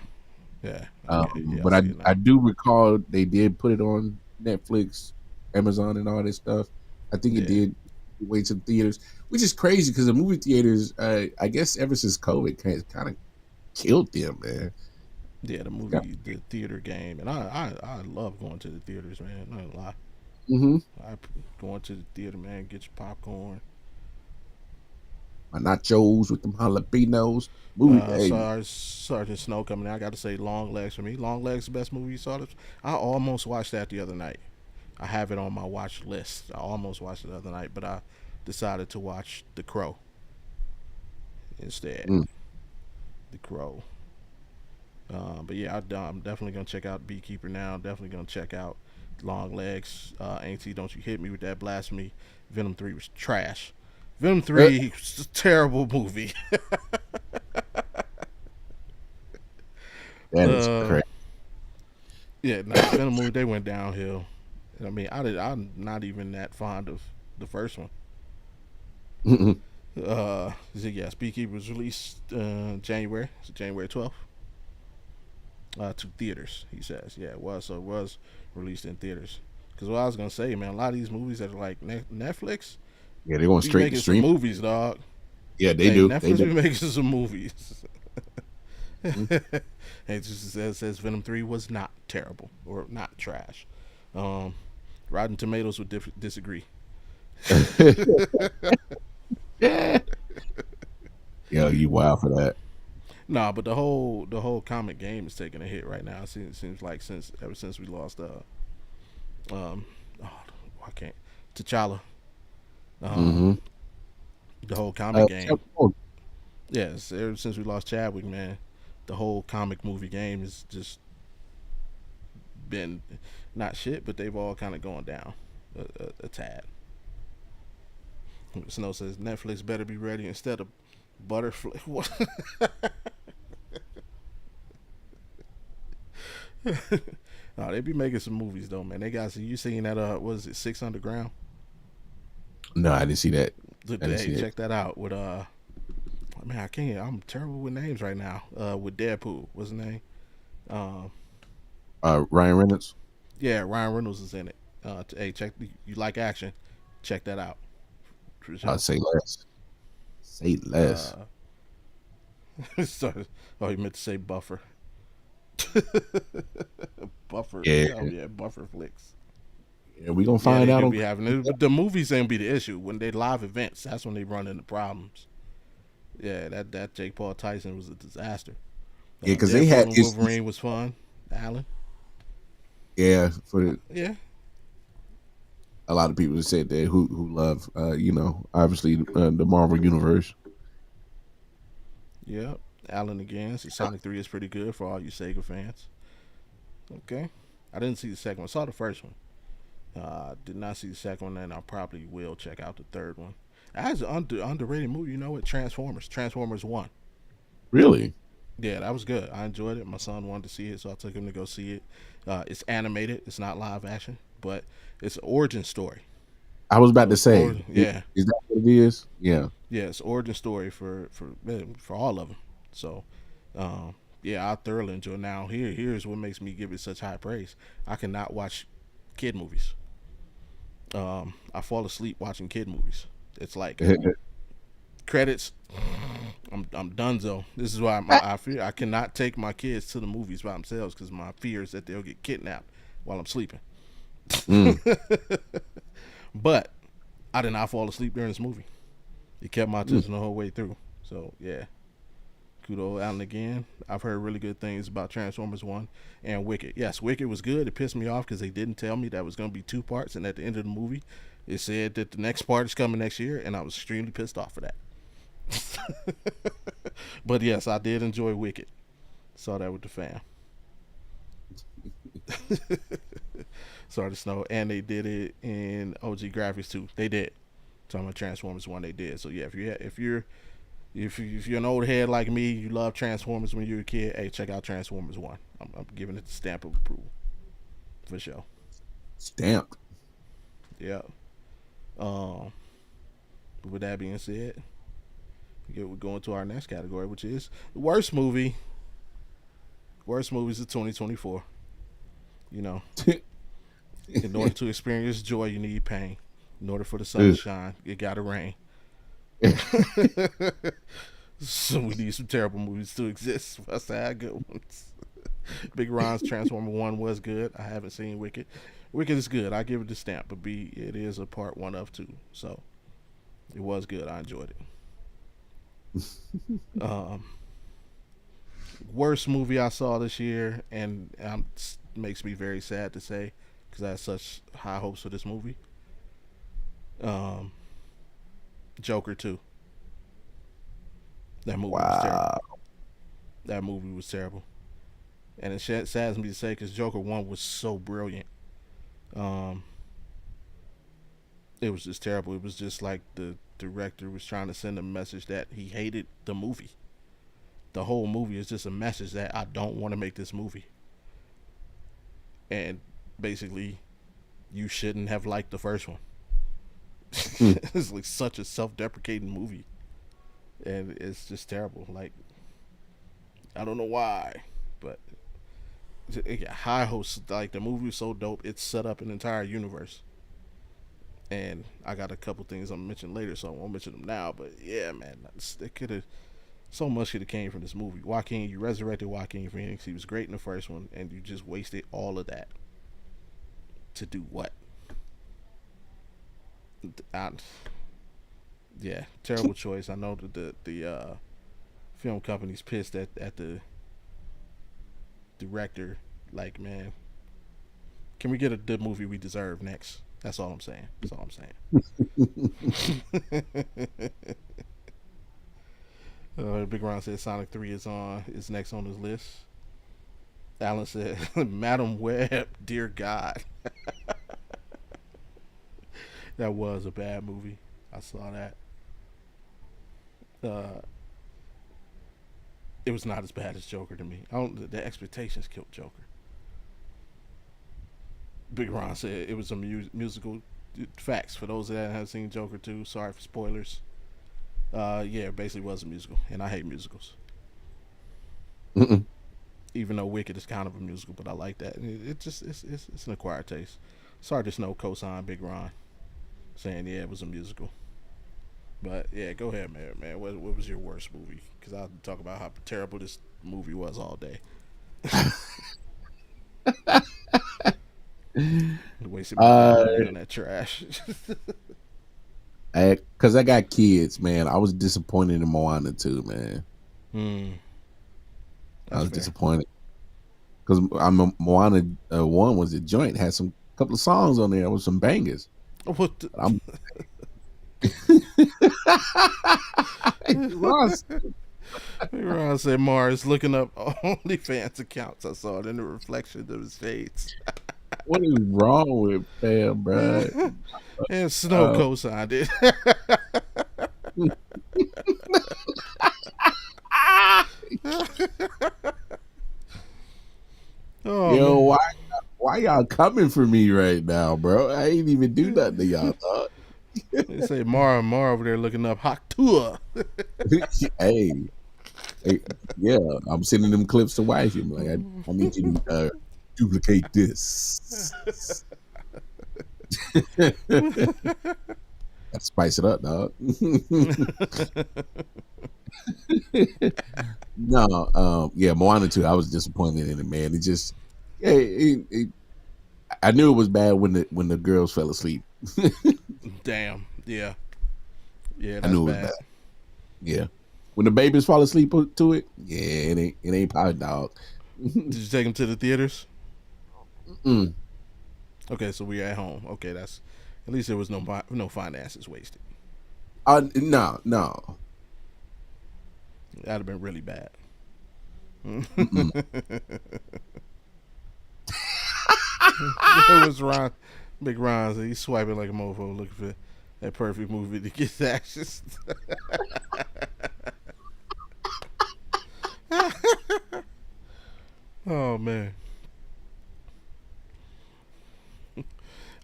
Yeah. Okay. Yeah, I But see it I now. do recall they did put it on Netflix, Amazon, and all this stuff. I think it Yeah. did wait to the theaters, which is crazy because the movie theaters, I guess, ever since COVID, kind of killed them, man. Yeah, the Yeah. movie, the theater game, and I love going to the theaters, man. Not gonna lie, Mm-hmm. going to the theater, man. Get your popcorn. My nachos with them jalapenos. Movie, hey, Sorry, Sergeant Snow coming out. I got to say, Long Legs for me. Long Legs, the best movie you saw. I almost watched that the other night. I have it on my watch list. I almost watched it the other night, but I decided to watch The Crow. instead. Mm. The Crow. But yeah, I'm definitely gonna check out Beekeeper now. Definitely gonna check out Long Legs. Auntie, don't you hit me with that blasphemy. Venom 3 was trash. Venom Uh, 3 was a terrible movie. that is uh, crazy. yeah, nah, the Venom movie they went downhill. I mean, I'm not even that fond of the first one. So yes, Beekeeper was released January, so January 12th, to theaters. He says, yeah, it was. So it was released in theaters. Because what I was gonna say, man, a lot of these movies that are like Netflix Yeah, they're going be straight to making some stream. movies, dog. Yeah, they Hey, do. They Netflix do. be making some movies. Mm. It just says Venom 3 was not terrible or not trash. Um, Rotten Tomatoes would disagree. Yeah, you wild for that. Nah, but the whole comic game is taking a hit right now. It seems like since ever since we lost um oh, I can't T'Challa. Um, Mm-hmm. the whole comic game. Oh, Yes, ever since we lost Chadwick, man, the whole comic movie game has just been not shit, but they've all kind of gone down a tad. Snow says Netflix better be ready instead of Butterfly. What? No, they be making some movies though, man. They got you seen that? Was it Six Underground? no, I didn't see that. Look, I didn't hey, see it. check that out with man, I can't. I'm terrible with names right now. With Deadpool, what's his name? Um, Ryan Reynolds. yeah, Ryan Reynolds is in it. Hey, check. You like action? Check that out for I'd sure. say less. Say less. Uh, sorry. Oh, you meant to say Buffer. Buffer. Yeah, Oh yeah, Buffer flicks. yeah, we gonna Yeah, find they out do on. be having it, but the movies ain't be the issue. When they live events, that's when they run into problems. Yeah, that Jake Paul Tyson was a disaster. Yeah, because they Deadpool had and it's Wolverine was fun. Alan. yeah for Yeah. a lot of people said that who love obviously the Marvel universe. Yeah. Alan again. So Sonic 3 is pretty good for all you Sega fans. Okay. I didn't see the second one. I saw the first one. Did not see the second one, and I probably will check out the third one. As an underrated movie, you know what? Transformers. Transformers 1. Really, Yeah, that was good. I enjoyed it. My son wanted to see it, so I took him to go see it. It's animated. It's not live action, but it's an origin story. I was about So to it's say, yeah, is that what it is? Yeah. yeah, it's origin story for all of them. So, yeah, I thoroughly enjoy it. Now here's what makes me give it such high praise. I cannot watch kid movies. I fall asleep watching kid movies. It's like credits. I'm donezo. This is why I fear I cannot take my kids to the movies by themselves because my fear is that they'll get kidnapped while I'm sleeping. Mm. But I did not fall asleep during this movie. It kept my Mm. attention the whole way through. So yeah, kudo Alan again. I've heard really good things about Transformers One and Wicked. Yes, Wicked was good. It pissed me off because they didn't tell me that was going to be two parts, and at the end of the movie, it said that the next part is coming next year, and I was extremely pissed off for that. But yes, I did enjoy Wicked. Saw that with the fam. Sorry to snow, and they did it in OG graphics too. They did. Talking about Transformers One, they did. So yeah, if you're an old head like me, you love Transformers when you were a kid. Hey, check out Transformers One. I'm giving it the stamp of approval for sure. Stamped. Yeah. Um. But with that being said, we're going to our next category, which is the worst movie. Worst movies of 2024. You know, in order to experience joy, you need pain. In order for the sun to shine, it gotta rain. So we need some terrible movies to exist for us to have good ones. Big Ron's Transformer One was good. I haven't seen Wicked. Wicked is good. I give it the stamp, but B, it is a part one of two, so it was good. I enjoyed it. Um, Worst movie I saw this year, and makes me very sad to say because I had such high hopes for this movie. Um, Joker 2. That movie was terrible. Wow. That movie was terrible, and it saddens me to say because Joker One was so brilliant. Um, it was just terrible. It was just like the director was trying to send a message that he hated the movie. The whole movie is just a message that I don't want to make this movie, and basically, you shouldn't have liked the first one. Hmm. It's like such a self-deprecating movie, and it's just terrible. Like I don't know why, but it got high hopes. Like the movie was so dope, it set up an entire universe. And I got a couple things I'm gonna mention later, so I won't mention them now. But yeah, man, it could have so much could have came from this movie. Joaquin, you resurrected Joaquin Phoenix. He was great in the first one, and you just wasted all of that to do what? I, yeah, terrible choice. I know that the film company's pissed at the director. Like, man, can we get the movie we deserve next? That's all I'm saying. That's all I'm saying. Big Ron said Sonic 3 is next on his list. Alan said Madam Web, dear God. That was a bad movie. I saw that. Uh, it was not as bad as Joker to me. I don't. The expectations killed Joker. Big Ron said it was a musical. Facts for those that haven't seen Joker 2. Sorry for spoilers. Yeah, it basically was a musical, and I hate musicals. Mm-mm. Even though Wicked is kind of a musical, but I like that. It just it's an acquired taste. Sorry to Snow cosign Big Ron saying yeah it was a musical, but yeah, go ahead, man. Man, what was your worst movie? Because I'll talk about how terrible this movie was all day. Wasted my good uh, money on that trash. Cause I got kids, man. I was disappointed in Moana too, man. Hmm, I that's was fair. disappointed because I'm a Moana one was a joint had some couple of songs on there with some bangers. What? The, But I'm Ross, Big Ron said Mars looking up OnlyFans accounts. I saw it in the reflection of his face. what is wrong with fam, bro? And Snow Uh, co-signed it. Oh yo, man. why y'all coming for me right now, bro? I ain't even do nothing to y'all, dog. They say Mara over there looking up Haktua. hey, hey, yeah, I'm sending them clips to wifey. I'm like, I need you to duplicate this. Gotta spice it up, dog. No, yeah, Moana 2, I was disappointed in it, man. It just, yeah, I knew it was bad when the girls fell asleep. Damn. Yeah. Yeah, I that's knew it was bad. bad. Yeah, when the babies fall asleep to it, yeah, it ain't power dog. Did you take them to the theaters? Mm. Okay, so we at home. Okay, that's at least there was no finances wasted. No, no. That'd have been really bad. Mm-mm. It was Ron, Big Ron. So he's swiping like a mofo, looking for that perfect movie to get the actions. Oh man.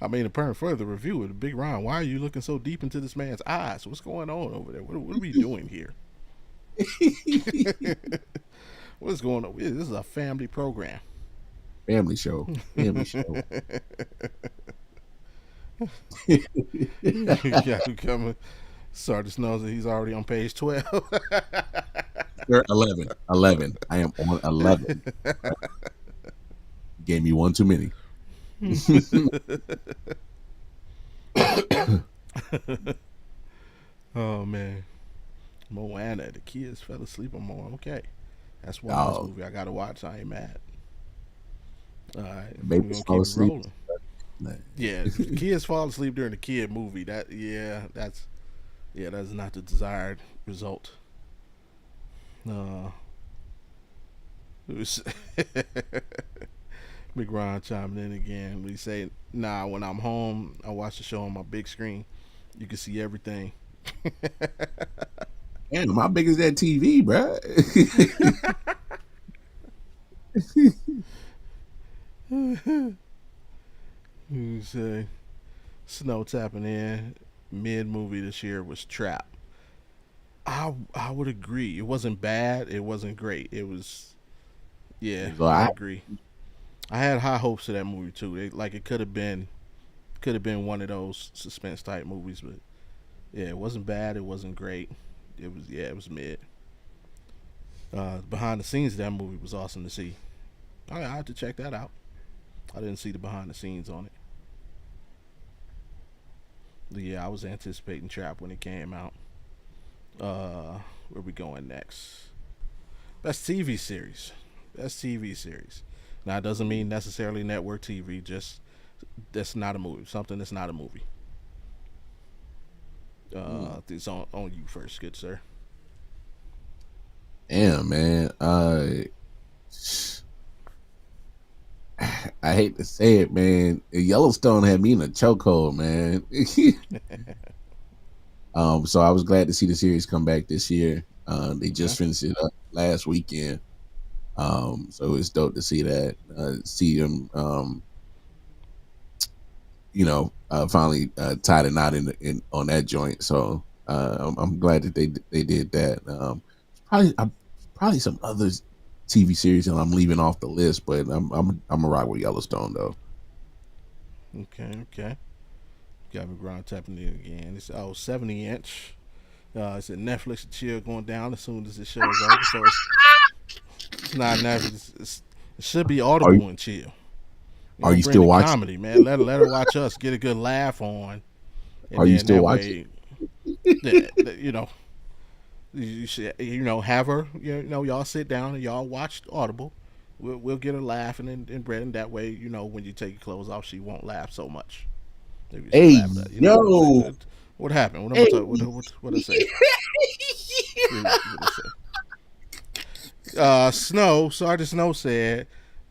I mean, apparently for the review of the Big Ron, why are you looking so deep into this man's eyes? What's going on over there? What are we doing here? What's going on? This is a family program. Family show. Family show. Yeah, coming. Sardis knows that he's already on page 12. Sir, 11. 11. I am on 11. Gave me one too many. Oh man, Moana. The kids fell asleep on Moana. Okay, that's one less Oh, movie I gotta watch. I ain't mad. All right, the we're babies gonna fall keep it asleep. rolling. Yeah, if the kids fall asleep during the kid movie. That's not the desired result. Uh, it was Big Ron chiming in again. We say, "Nah, when I'm home, I watch the show on my big screen. You can see everything." Damn, how big is that TV, bro? You say Snow tapping in. Mid movie this year was Trap. I would agree. It wasn't bad. It wasn't great. It was yeah. So I I, agree. I had high hopes of that movie too. Like it could have been one of those suspense type movies, but yeah, it wasn't bad. It wasn't great. It was mid. Behind the scenes of that movie was awesome to see. I had to check that out. I didn't see the behind the scenes on it. But yeah, I was anticipating Trap when it came out. Where we going next? Best TV series. Best TV series. Now it doesn't mean necessarily network TV. Just that's not a movie. Something that's not a movie. It's on you first, good sir. damn, man. I hate to say it, man. Yellowstone had me in a chokehold, man. So I was glad to see the series come back this year. They Okay. just finished it up last weekend. So it's dope to see that. See them, finally tied a knot in on that joint. So I'm glad that they did that. Probably some other TV series that I'm leaving off the list, but I'm a rock with Yellowstone though. Okay. Got me ground tapping in again. It's 70 inch. It's a Netflix and chill going down as soon as the show's over. So it's not Netflix. It should be Are you Audible and chill. You are know, you bring still the watching? comedy, man. Let her watch us, get a good laugh on, and Are you then still that watching? way, you know, you should, have her. Y'all sit down and y'all watch Audible. We'll get her laughing and bread, and that way, when you take your clothes off, she won't laugh so much. Maybe she Hey laughed at. You know what I'm saying? yo, What happened? What am I hey. talking? What I say? What I say? Sergeant Snow said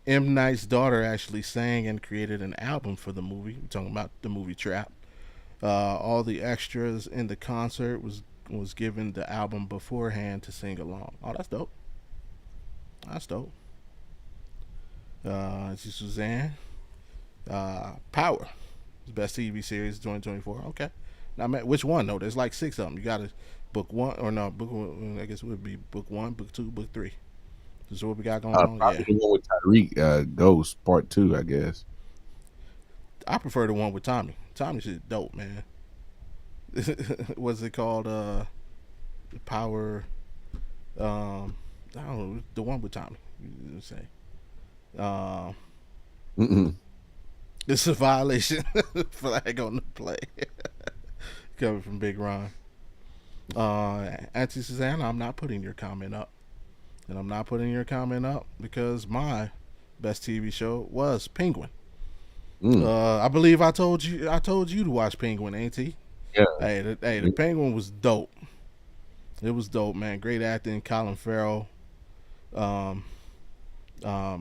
M. Night's daughter actually sang and created an album for the movie. We're talking about the movie Trap. All the extras in the concert was given the album beforehand to sing along. Oh, that's dope. That's dope. Suzanne. Power. Best TV series 2024. Okay. Now, man, which one though? There's like six of them. You got to book one or no book one. I guess it would be book one, book two, book three. This is what we got going on. Probably Yeah, the one with Tyreek, Ghost Part Two, I guess. I prefer the one with Tommy. Tommy's just dope, man. What's it called? Power. I don't know the one with Tommy. You say. Um, Mm-mm. it's a violation. Flag on the play. Coming from Big Ron. Auntie Susanna, I'm not putting your comment up. And I'm not putting your comment up because my best TV show was Penguin. Mm. I believe I told you to watch Penguin, ain't he? Yeah. The Penguin was dope. It was dope, man. Great acting, Colin Farrell, um,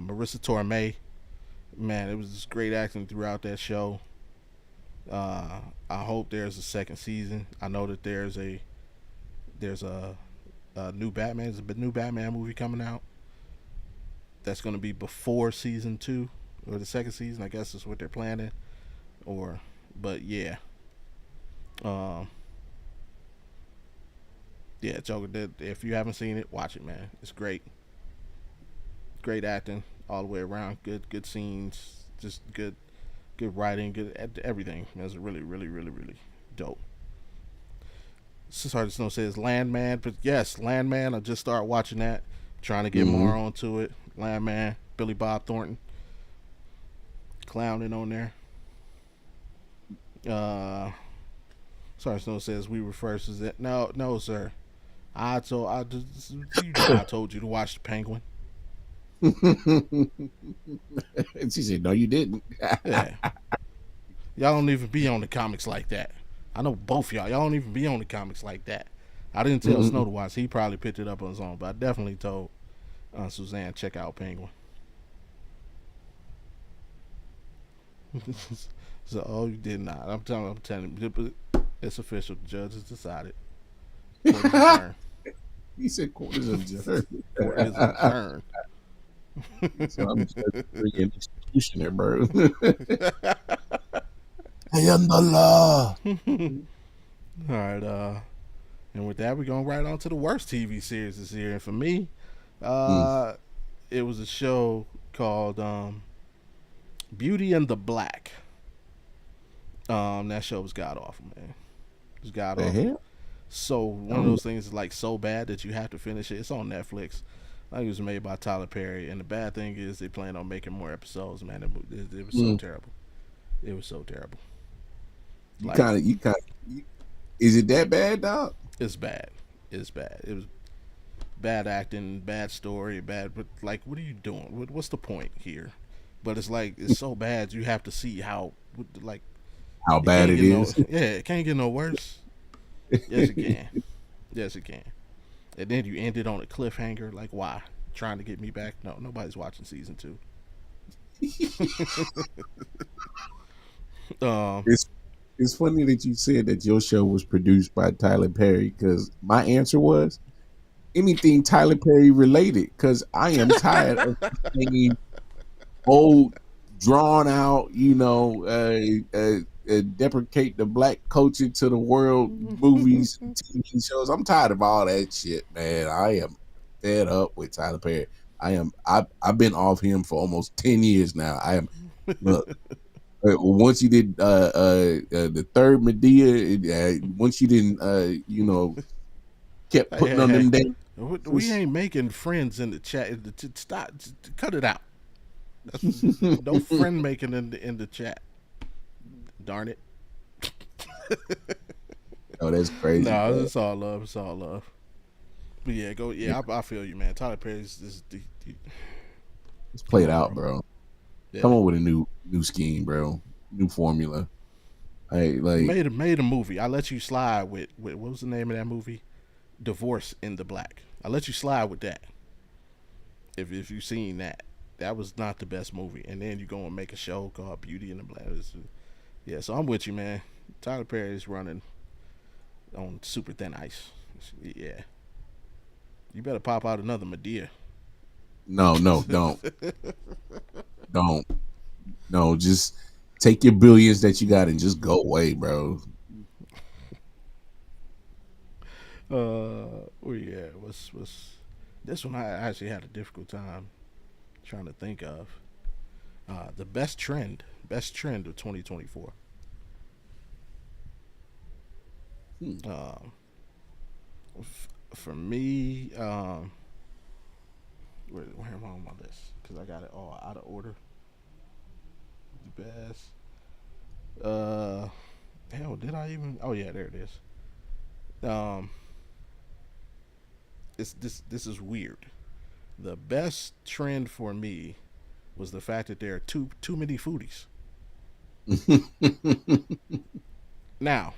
Marissa Tomei. Man, it was just great acting throughout that show. I hope there's a second season. I know that there's a new Batman. There's a new Batman movie coming out. That's going to be before season two or the second season. I guess is what they're planning. But yeah, um, yeah, Joker. If you haven't seen it, watch it, man. It's great. Great acting all the way around. Good scenes. Just good writing. Good everything. It's really, really, really, really dope. Sergeant Snow says Landman, but yes, Landman. I just started watching that, trying to get Mm-hmm. more onto it. Landman, Billy Bob Thornton, clowning on there. Uh, Sergeant Snow says we were first. Is it? No, sir. I told you to watch the Penguin. And she said, "No, you didn't." Yeah, y'all don't even be on the comics like that. I know both y'all. Y'all don't even be on the comics like that. I didn't tell Mm-mm. Snow to watch. He probably picked it up on his own, but I definitely told Suzanne check out Penguin. So, oh, you did not. I'm telling you, it's official. The judge has decided. Court is adjourned. He said court is adjourned. Court is adjourned. So I'm just bringing executioner, bro. I am the law. All right, and with that, we're going right on to the worst TV series this year. And for me, Mm. uh, it was a show called Beauty and the Black. That show was god awful, man. It was god The awful. hell? So one of Um, those things is like so bad that you have to finish it. It's on Netflix. I think it was made by Tyler Perry, and the bad thing is they plan on making more episodes. Man, it was so mm. terrible. It was so terrible. You Like kind of, is it that bad, dog? it's bad. It's bad. It was bad acting, bad story, bad. But like, what are you doing? What's the point here? But it's like it's so bad you have to see how like How it bad can't it get no is? it can't get no worse. Yes, it can. Yes, it can. And then you end it on a cliffhanger. Like, why? Trying to get me back? No, nobody's watching season two. um, it's it's funny that you said that your show was produced by Tyler Perry because my answer was anything Tyler Perry related because I am tired of seeing old, drawn out, deprecate the black culture to the world movies and TV shows. I'm tired of all that shit, man. I am fed up with Tyler Perry. I've been off him for almost 10 years now. I am look. Once you did the third Medea, once you didn't kept hey, putting hey, on hey. them days. We ain't making friends in the chat. Stop. Cut it out. That's, no friend making in the chat. Darn it. Oh, that's crazy, No, bro. it's all love. It's all love. But yeah, go. Yeah, Yeah, I feel you, man. Tyler Perry's let's play come it on, out, bro. bro. Come Yeah, on with a new scheme, bro. New formula. Hey, like made a movie. I let you slide with what was the name of that movie? Divorce in the Black. I let you slide with that. If you seen that, that was not the best movie. And then you go and make a show called Beauty in the Black. Yeah, so I'm with you, man. Tyler Perry is running on super thin ice. Yeah, you better pop out another Medea. no, no, don't, no. Just take your billions that you got and just go away, bro. Oh yeah, what's this one? I actually had a difficult time trying to think of the best trend of 2024. Hmm. Um, for me, where am I on my list? Because I got it all out of order. The best. Uh, hell, did I even? Oh yeah, there it is. Um, it's this is weird. The best trend for me was the fact that there are too many foodies. Now,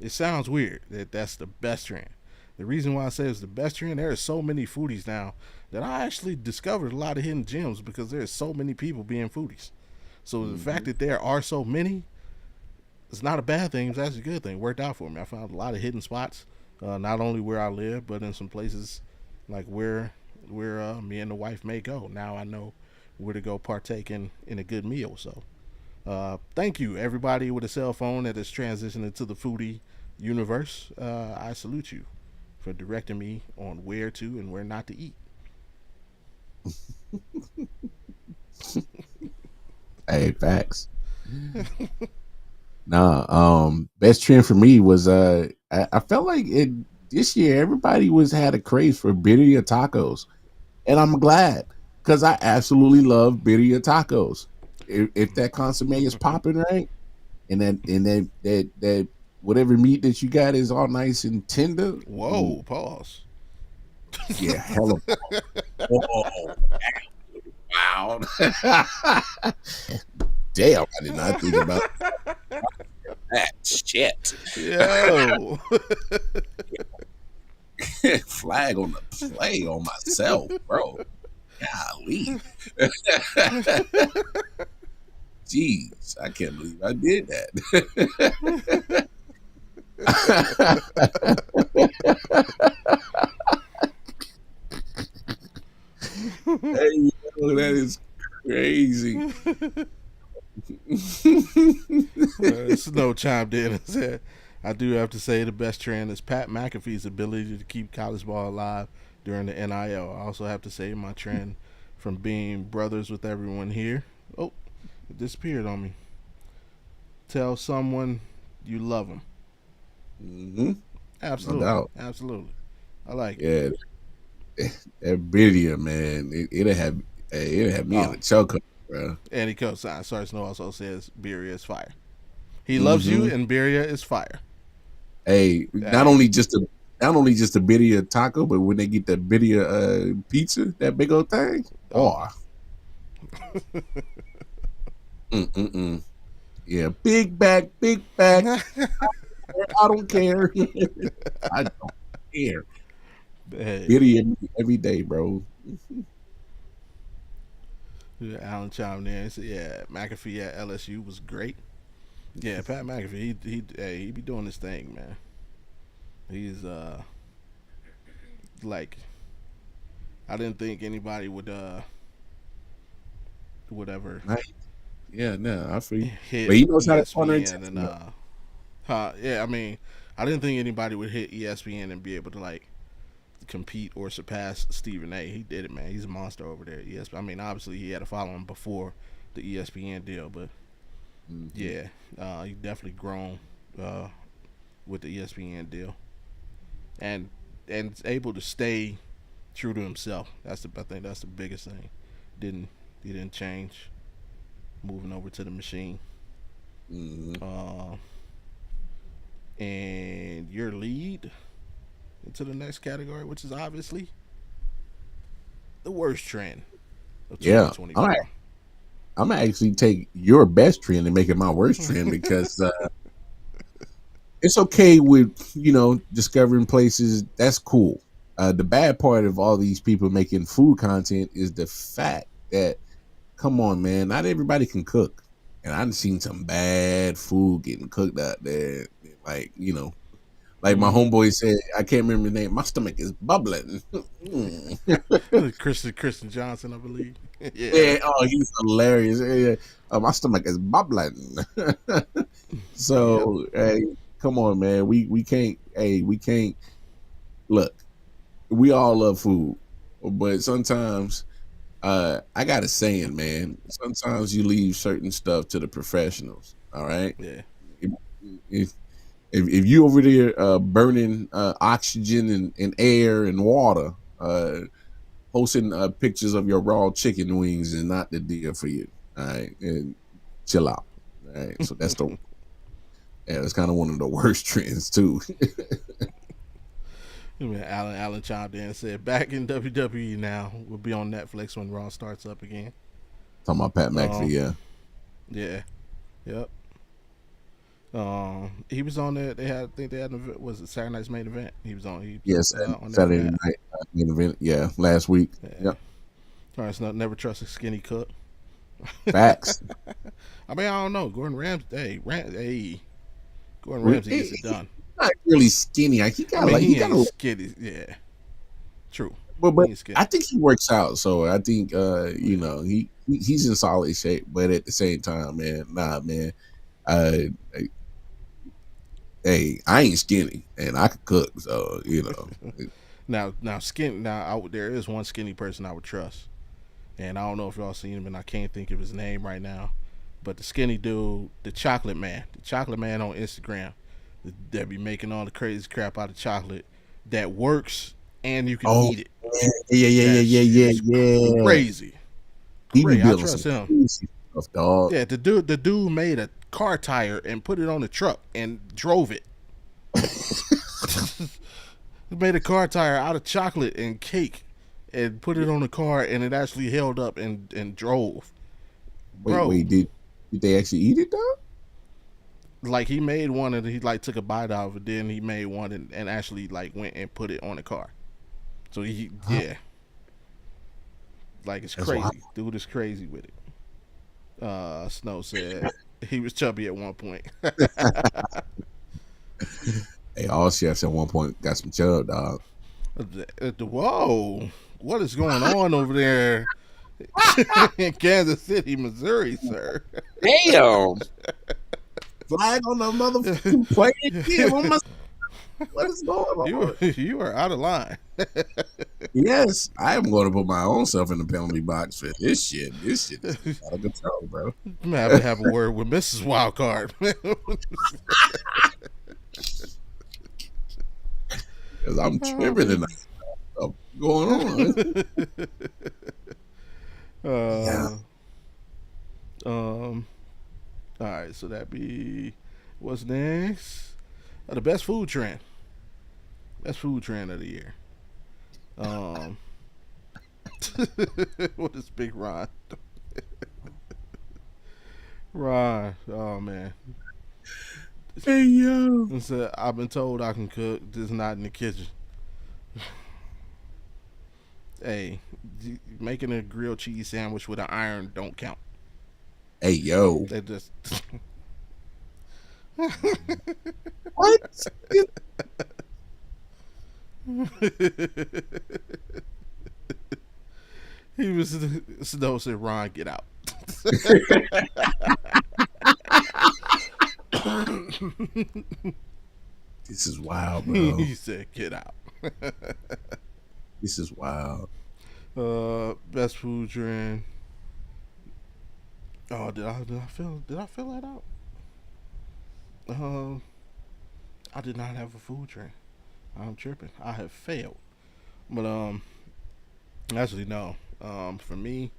it sounds weird that that's the best trend. The reason why I say it's the best trend, there are so many foodies now that I actually discovered a lot of hidden gems because there's so many people being foodies. So the fact Mhm. that there are so many, it's not a bad thing. It's actually a good thing. It worked out for me. I found a lot of hidden spots, not only where I live, but in some places like where me and the wife may go. Now I know where to go partake in a good meal. So thank you, everybody with a cell phone that is transitioning to the foodie universe. I salute you for directing me on where to and where not to eat. Hey, facts. Nah, best trend for me was I felt like it this year everybody was had a craze for birria tacos, and I'm glad because I absolutely love birria tacos. If that consomme is popping right, and that whatever meat that you got is all nice and tender, Whoa, ooh, pause. yeah, hella. Oh wow! Damn, I did not think about that shit. Yo. flag on the play on myself, bro. Golly. Jeez, I can't believe I did that. Hey, yo, that is crazy. Snow chimed in and said, I do have to say the best trend is Pat McAfee's ability to keep college ball alive during the NIL. I also have to say my trend from being brothers with everyone here. Oh, it disappeared on me. Tell someone you love them. Mm-hmm. No Absolutely. doubt. Absolutely. I like it. Yeah, that video, man, it'll have me in Oh, a chokehold, bro. and he co-signs. Sorry Snow also says Beria is fire. He loves you Mm-hmm. and Beria is fire. Hey, Hey. not only just a birria taco, but when they get that birria pizza, that big old thing, Oh. oh, mm-mm-mm. Yeah, big back, big back. I don't care. I don't care. Hey. Birria every day, bro. Yeah, Alan chimed in and said, "Yeah, McAfee at LSU was great. Yeah, Pat McAfee, he be doing his thing, man. He's like, I didn't think anybody would ever Nice. Yeah, no, I feel you. hit But he knows how to corner and ESPN and test, though. yeah, I mean, I didn't think anybody would hit ESPN and be able to like compete or surpass Stephen A. He did it, man. He's a monster over there at ESPN. I mean, obviously he had a following before the ESPN deal, but Mm-hmm. yeah, he definitely grown uh, with the ESPN deal, and able to stay true to himself. I think that's the biggest thing. Didn't He didn't change. Moving over to the machine, Mm-hmm. uh, and your lead into the next category, which is obviously the worst trend of Yeah, 2024. I'm gonna actually take your best trend and make it my worst trend because it's okay with discovering places. That's cool. The bad part of all these people making food content is the fact that, come on, man, not everybody can cook, and I've seen some bad food getting cooked out there. Like like my Mm-hmm. homeboy said, I can't remember his name. My stomach is bubbling. Mm. Kristen Johnson, I believe. Yeah. Yeah, oh, he's hilarious. Yeah, my stomach is bubbling. Yep. So, hey, come on, man. We can't. Hey, we can't. Look, we all love food, but sometimes, I got a saying, man. Sometimes you leave certain stuff to the professionals. All right. Yeah. If if, if you over there burning oxygen and air and water, posting pictures of your raw chicken wings is not the deal for you. All right, and chill out. All right, so that's kind of one of the worst trends too. Allen chimed in and said, "Back in WWE now. Will be on Netflix when Raw starts up again." Talking about Pat McAfee, Um. yeah. Yeah. Yep. He was on there. They had, I think they had an event. Was it Saturday Night's Main Event? He was on. He Yes, on there for Saturday that. night main event, yeah, last week. Yeah. Yep, All right. So never trust a skinny cook. facts. I mean, I don't know. Gordon Re- Ramsay he- gets it done. Not really skinny. Like I mean, he he got ain't a, skinny. Yeah, true. but He ain't skinny. I think he works out. So I think Yeah. he's in solid shape. But at the same time, man, nah, man. Uh, hey, I ain't skinny and I can cook, so Now, skin. There is one skinny person I would trust, and I don't know if y'all seen him, and I can't think of his name right now. But the skinny dude, the chocolate man on Instagram, that be making all the crazy crap out of chocolate that works and you can Oh eat it. yeah, yeah, yeah, That yeah, shit yeah, is yeah. crazy, He be crazy. I building some trust him. crazy stuff, dog. Yeah, the dude made a car tire and put it on the truck and drove it. He made a car tire out of chocolate and cake and put it on the car and it actually held up and drove. Wait, Bro, did they actually eat it though? like he made one and he like took a bite out of it, then he made one and actually like went and put it on the car. So he, Wow, yeah, like it's that's wild. crazy. Dude is crazy with it. Snow said he was chubby at one point. Hey, all chefs at one point got some chub, dog. Whoa, what is going on over there in Kansas City, Missouri, sir? Damn. Flag on the motherfucking play again. What is going on? You are out of line. Yes, I am going to put my own self in the penalty box for this shit. This shit is out of control, bro. I'm gonna have to have a word with Mrs. Wildcard. Because I'm Oh, tripping tonight. What's going on? Yeah. uh, um. All right, so that be what's next? The best food trend. Best food trend of the year. Um. What is Big Ron? Ron. Oh man. Hey, yo. I've been told I can cook, just not in the kitchen. Hey, making a grilled cheese sandwich with an iron don't count. Hey, yo. They just What? he was Snow said, Ron, get out. This is wild, bro. He said, get out. This is wild. Best food trend. Oh, did I fill that out? Um, I did not have a food trend. I'm tripping. I have failed. But actually no. For me,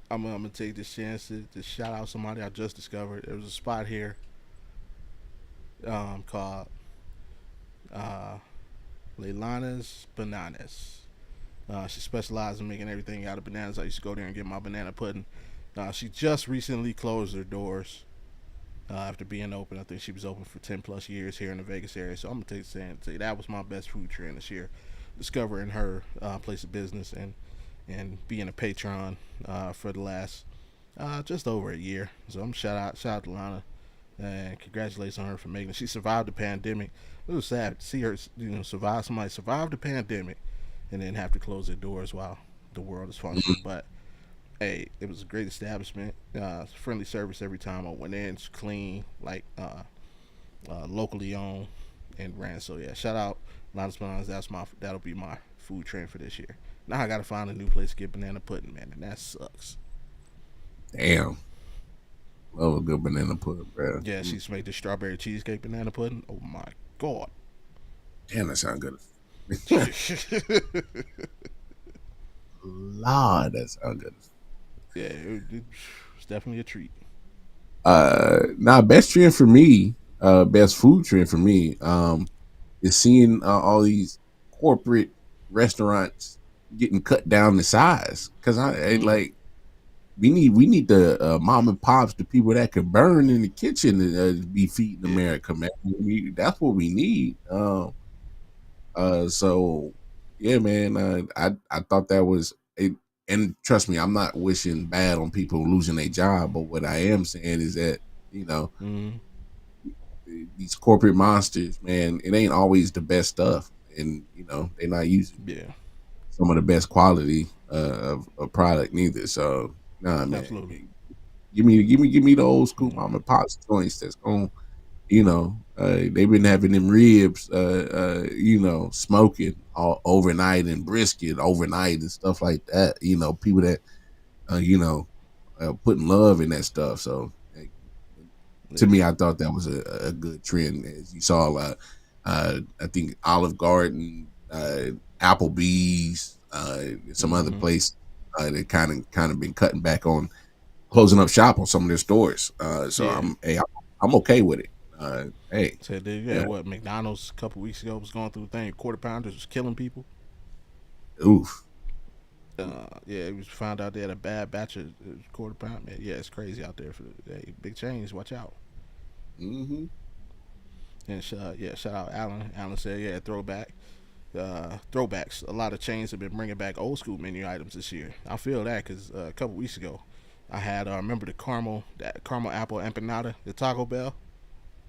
I'm gonna take this chance to shout out somebody I just discovered. There was a spot here called uh, Leilana's Bananas. She specializes in making everything out of bananas. I used to go there and get my banana pudding. She just recently closed her doors after being open. I think she was open for 10 plus years here in the Vegas area. So I'm gonna take say that was my best food trend this year, discovering her place of business and being a patron for the last just over a year. So I'm shout out to Lana and congratulations on her for making it. She survived the pandemic. It was sad to see her, survive. Somebody survive the pandemic and then have to close their doors while the world is functioning. But hey, it was a great establishment. Friendly service every time I went in. It's clean, like locally owned and ran. So yeah, shout out Lana's Bananas. That'll be my food trend for this year. Now I gotta find a new place to get banana pudding, man, and that sucks. Damn. Love a good banana pudding, bro. Yeah, she's made the strawberry cheesecake banana pudding. Oh my god. Damn, that sounds good. Yeah, Lord, that sounds good. it's definitely a treat. Now best trend for me, best food trend for me, is seeing all these corporate restaurants getting cut down the size. Cause Mm, like we need the mom and pops, the people that can burn in the kitchen to be feeding yeah. America, man. That's what we need. So yeah, man. I thought that was it. And trust me, I'm not wishing bad on people losing their job, but what I am saying is that you know Mm, these corporate monsters, man, it ain't always the best stuff, and they're not using yeah. some of the best quality of product neither. So nah, man, Absolutely. give me the old school Mm, mom and pops joints that's going. They've been having them ribs, smoking all overnight and brisket overnight and stuff like that. People that, putting love in that stuff. So to yeah. me, I thought that was a good trend. As you saw, I think Olive Garden, Applebee's, some other Mm-hmm. place that kind of been cutting back on closing up shop on some of their stores. So Yeah. I'm okay with it. Hey, Said they yeah, had what McDonald's a couple weeks ago was going through the thing. Quarter pounders was killing people. oof, Yeah, it was found out they had a bad batch of quarter pound. Man, yeah, it's crazy out there for hey, big chains. Watch out. mm-hmm. And shout out Alan. Alan said, yeah, throwback. throwbacks. A lot of chains have been bringing back old school menu items this year. I feel that because a couple weeks ago, I had remember that caramel apple empanada, the Taco Bell.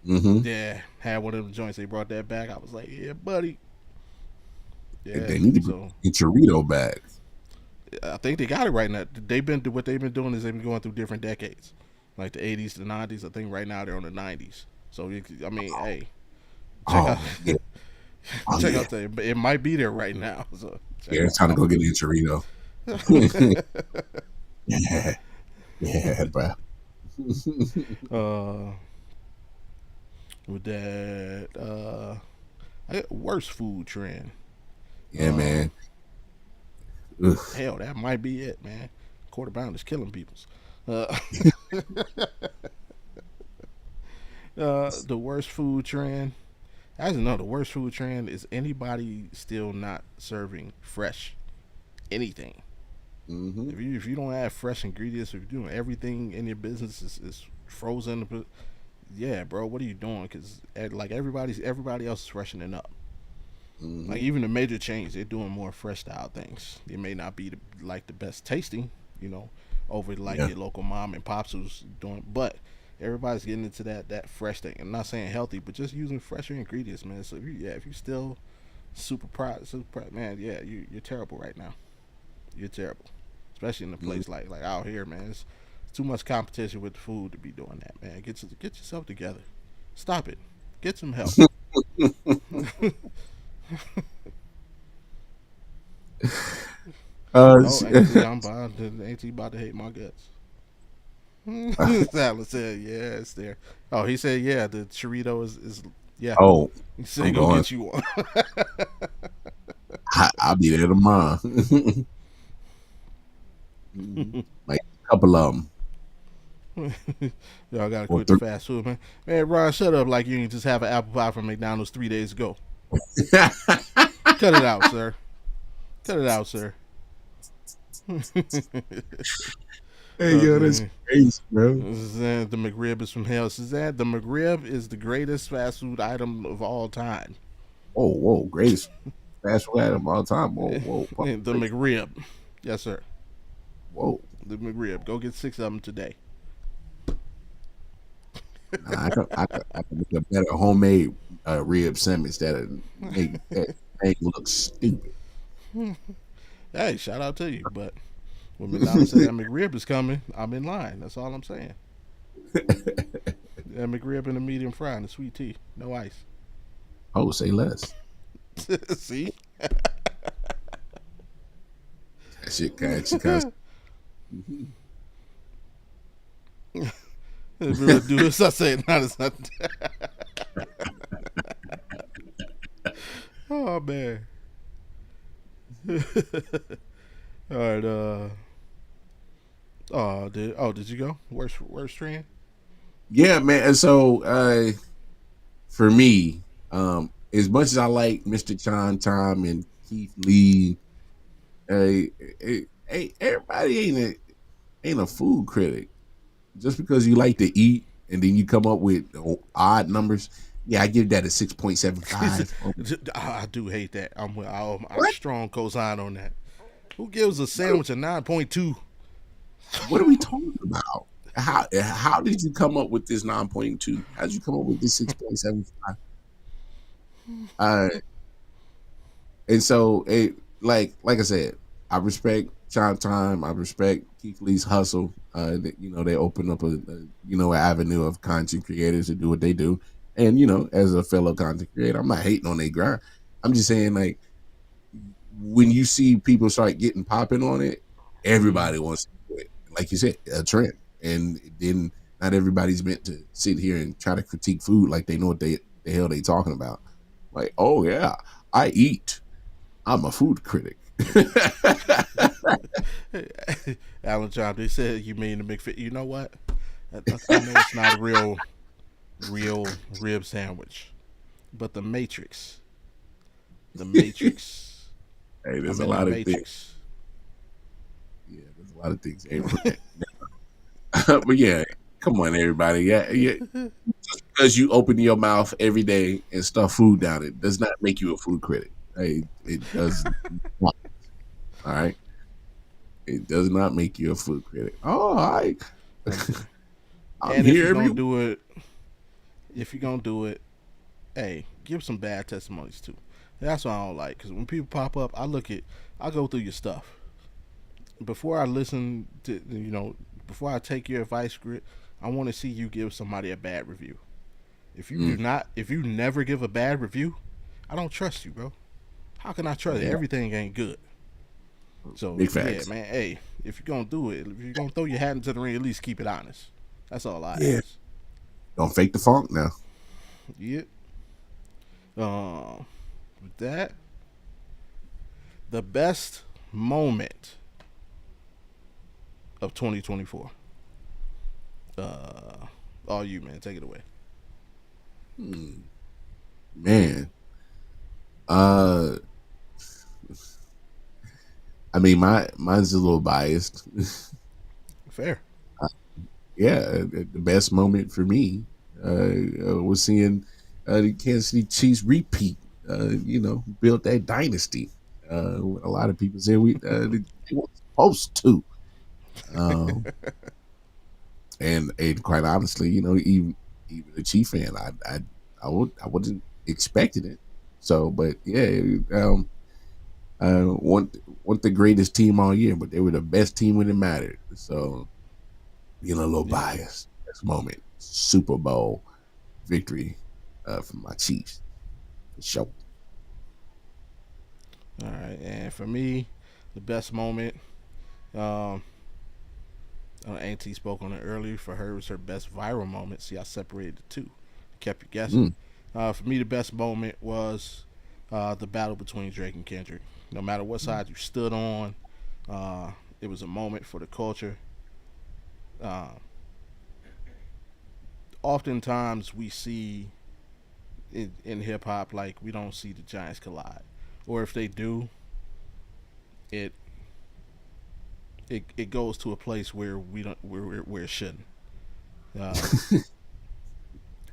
Mm-hmm. Yeah, had one of them joints. They brought that back. I was like, yeah, buddy. Yeah. They need to bring So Chorito back. I think they got it right now. What they've been doing is they've been going through different decades, like the '80s, the '90s. I think right now they're on the '90s. So I mean, hey, check out Oh yeah. Oh check yeah. out the. It might be there right now. So check Yeah, it it's time to out. go get a Chorito. Yeah. Yeah, bro. uh, with that, worst food trend. Yeah, Um, man. Ugh. hell, that might be it, man. Quarter pound is killing people's. Uh, the worst food trend. As you know, the worst food trend is anybody still not serving fresh anything. Mm-hmm. If you don't have fresh ingredients, if you're doing everything in your business is frozen, yeah, bro, what are you doing? Because like everybody else is freshening up. Mm-hmm. Like even the major chains, they're doing more fresh style things. It may not be like the best tasting, you know, over like Yeah. your local mom and pops who's doing, but everybody's getting into that fresh thing. I'm not saying healthy, but just using fresher ingredients, man. So if you still super proud, man, yeah, you're terrible right now. You're terrible, especially in a Mm-hmm. place like out here, man. It's too much competition with the food to be doing that, man. Get yourself together. Stop it. Get some help. Oh, ain't he about to hate my guts? Alan said, "Yeah, it's there." Oh, he said, "Yeah, the chorito is yeah." Oh, He said, I'm "Go going. get you one." I'll be there tomorrow. Mhm. Like a couple of them Y'all gotta or quit the three. fast food, man. Man, Ron, shut up! Like you didn't just have an apple pie from McDonald's 3 days ago. Cut it out, sir. Cut it out, sir. Hey, yo, that's Okay. crazy, bro. Suzanne, the McRib is from hell. Suzanne, the McRib is the greatest fast food item of all time. Whoa, whoa, greatest fast food item of all time. Whoa, whoa, pump the The brakes. McRib. Yes, sir. Whoa. The McRib. Go get 6 of them today. Nah, I can make a better homemade rib sandwich that'll make that thing look stupid. Hey, shout out to you. But when McDonald's said that McRib is coming, I'm in line. That's all I'm saying. That McRib and a medium fry and a sweet tea. No ice. Oh, say less. See? That shit kind of. If we were to do this, I say it not as not. Oh, man. All right. Did you go? Worst trend? Yeah, man. And so for me, as much as I like Mr. Chan Tom and Keith Lee, everybody ain't a food critic. Just because you like to eat and then you come up with odd numbers, yeah, I give that a 6.75. I do hate that. I'm What? strong cosign on that. Who gives a sandwich a 9.2? What are we talking about? How did you come up with this 9.2? How did you come up with this 6.75? Uh, and so it like I said, I respect Chime Time. I respect Keith Lee's hustle. They open up an avenue of content creators to do what they do. And as a fellow content creator, I'm not hating on their grind. I'm just saying, like, when you see people start getting popping on it, Mm. everybody wants to do it. Like you said, a trend. And then not everybody's meant to sit here and try to critique food like they know what the hell they talking about. Like, oh yeah, I eat. I'm a food critic. Alan John, they said you mean the McFit. You know what? I know it's not a real rib sandwich, but the Matrix. Hey, there's I'm a in the lot of things. Matrix. Yeah, there's a lot of things. But yeah, come on, everybody. Yeah, yeah. Just because you open your mouth every day and stuff food down it does not make you a food critic. It does not. All right, it does not make you a food critic. Oh, I I mean, I'm and if here you're every gonna week. do it, if you're gonna do it, hey, give some bad testimonies too. That's what I don't like. Because when people pop up, I go through your stuff before I listen to, before I take your advice, grit. I want to see you give somebody a bad review. Mm, If you never give a bad review, I don't trust you, bro. How can I trust you? yeah, Everything ain't good. So big yeah, facts. man. Hey, if you're gonna do it, if you're gonna throw your hat into the ring, at least keep it honest. That's all I Yeah, ask. don't fake the funk now. Yeah. With that, the best moment of 2024. Uh, all you, man. Take it away. Hmm, man, uh, I mean, mine's a little biased. Fair. Yeah, the best moment for me was seeing the Kansas City Chiefs repeat. Built that dynasty. A lot of people say they weren't supposed to. Um, and quite honestly, even a Chief fan, I wasn't expecting it. So, but yeah, weren't the greatest team all year, but they were the best team when it mattered. So, a little Yeah. biased. This moment, Super Bowl victory from my Chiefs for sure. All right. And for me, the best moment. Um, Auntie spoke on it earlier. For her, it was her best viral moment. See, I separated the two, kept you guessing. Mm, For me, the best moment was the battle between Drake and Kendrick. No matter what side you stood on, uh, it was a moment for the culture. Uh, Oftentimes, we see in hip hop like we don't see the giants collide, or if they do, it it goes to a place where we don't where it shouldn't. Uh,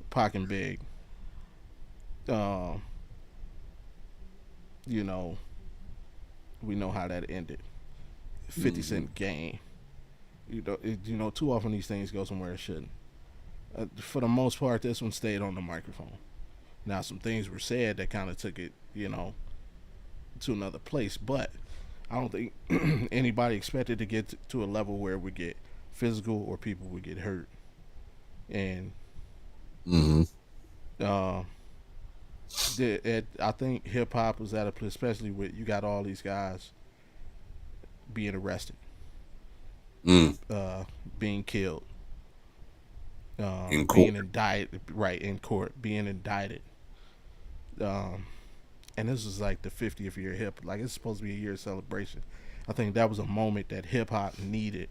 Pac and Big, uh, you know, we know how that ended. 50 hmm Cent game. Too often these things go somewhere it shouldn't. For the most part, this one stayed on the microphone. Now, some things were said that kind of took it, to another place, but I don't think anybody expected to get to a level where we get physical or people would get hurt. And hmm uh, I think hip hop was at a place, especially with you got all these guys being arrested, mm. uh, being killed, In court. being indicted, right in court, being indicted. Um, and this was like the 50th year of hip. Like it's supposed to be a year of celebration. I think that was a moment that hip hop needed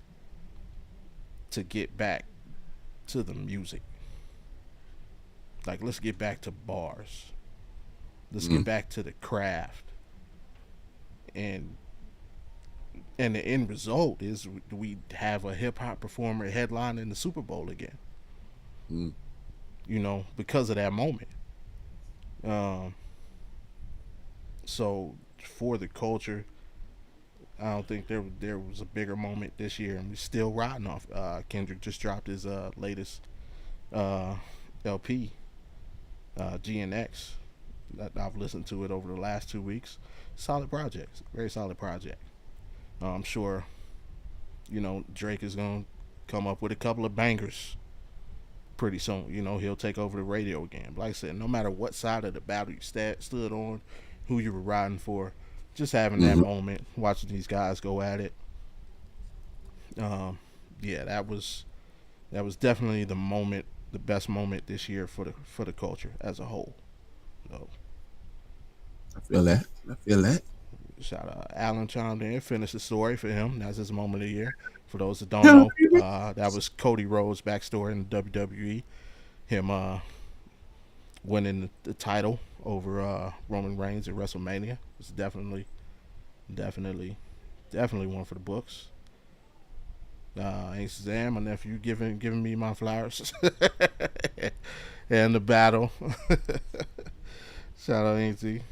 to get back to the music. Like let's get back to bars. Let's get Mm. back to the craft. And the end result is we have a hip hop performer headline in the Super Bowl again. Mm. Because of that moment. Um, so for the culture, I don't think there was a bigger moment this year, and we still riding off. Kendrick just dropped his latest uh, LP, GNX. I've listened to it over the last 2 weeks. Solid project, very solid project. I'm sure Drake is gonna come up with a couple of bangers pretty soon. He'll take over the radio again. But like I said, no matter what side of the battle you stood on, who you were riding for, just having that hmm moment, watching these guys go at it. Um, yeah, that was definitely the moment, the best moment this year for the culture as a whole. So I feel that. I feel that. shout out Alan chimed in, finished the story for him. That's his moment of the year. For those that don't Hell, know, baby. that was Cody Rhodes' backstory in the WWE. Him winning the title over Roman Reigns at WrestleMania. It's definitely, definitely one for the books. Ain't Shazam, my nephew, giving me my flowers, and the battle. Shout out Ainty.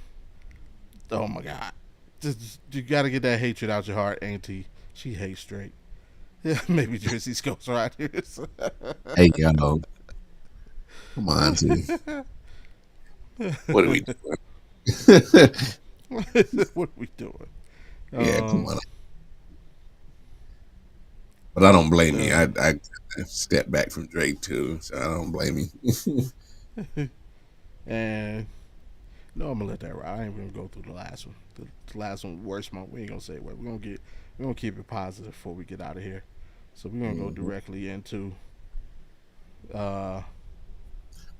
Oh my God. You got to get that hatred out your heart, Auntie. She hates straight. Yeah, maybe Jersey's Ghost Riders. Hey, yo, come on, T. What are we doing? What are we doing? Yeah, come Um, on. But I don't blame you. uh, I stepped back from Drake too, so I don't blame you. and no, I'm gonna let that ride. I ain't gonna go through the last one. The last one, worst month. We ain't gonna say what. We're gonna keep it positive before we get out of here. So we're gonna go Mhm. directly into uh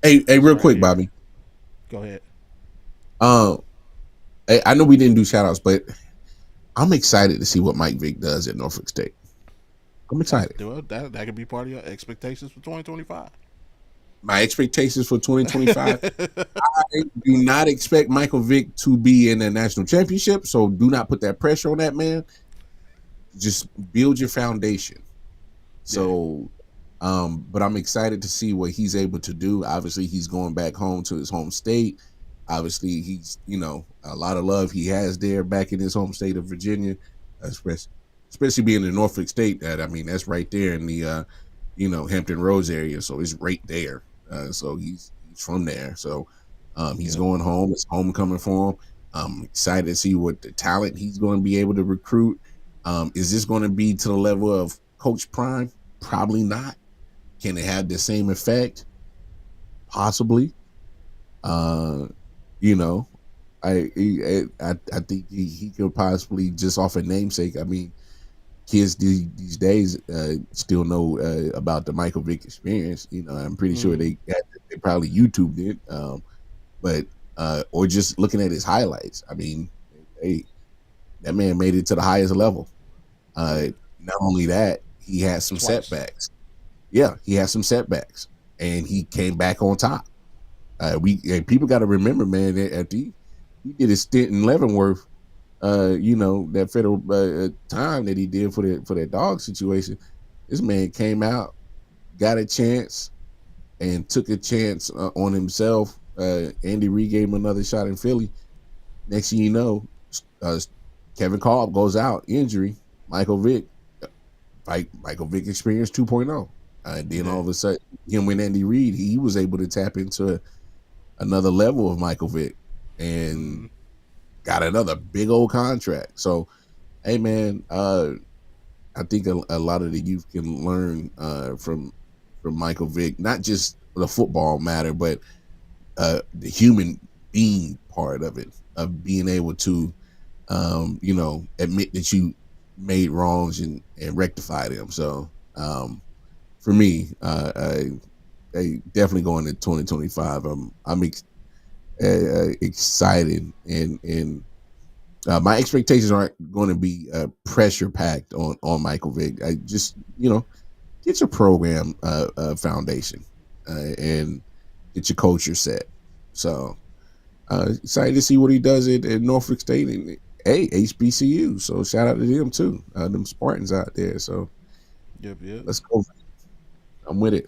Hey, this real right quick, here. Bobby. Go ahead. Um, I know we didn't do shout outs, but I'm excited to see what Mike Vick does at Norfolk State. I'm That's excited. do it. That could be part of your expectations for 2025. My expectations for 2025. I do not expect Michael Vick to be in a national championship, so do not put that pressure on that man. Just build your foundation. Yeah. So, but I'm excited to see what he's able to do. Obviously, he's going back home to his home state. Obviously, he's a lot of love he has there back in his home state of Virginia, especially being in Norfolk State. That I mean, that's right there in the Hampton Roads area, so it's right there. So he's from there. So he's Yep. going home. It's homecoming for him. I'm excited to see what the talent he's going to be able to recruit. Is this going to be to the level of Coach Prime? Probably not. Can it have the same effect? Possibly. Uh, you know, I think he could possibly just off a namesake. I mean, kids these days still know about the Michael Vick experience. I'm pretty sure Mm. they probably YouTubed it, but or just looking at his highlights. I mean, hey, that man made it to the highest level. Yeah. Not only that, he had some Twice. setbacks. Yeah, he had some setbacks, and he came back on top. We and people got to remember, man, that at the he did his stint in Leavenworth. That federal time that he did for that dog situation. This man came out, got a chance, and took a chance on himself. Andy Reid gave him another shot in Philly. Next thing you know, uh, Kevin Kolb goes out injury. Michael Vick, Michael Vick experience 2.0. And then Yeah. all of a sudden, him and Andy Reid, he was able to tap into another level of Michael Vick and Mm. got another big old contract. So, hey man, I think a lot of the youth can learn from Michael Vick, not just the football matter, but the human being part of it, of being able to, admit that you made wrongs and rectify them. So, for me, I definitely going to 2025. I'm excited, and my expectations aren't going to be pressure packed on Michael Vick. I just get your program foundation and get your culture set. So excited to see what he does at Norfolk State and HBCU. So shout out to them too, them Spartans out there. So Yep. Yep. let's go. I'm with it.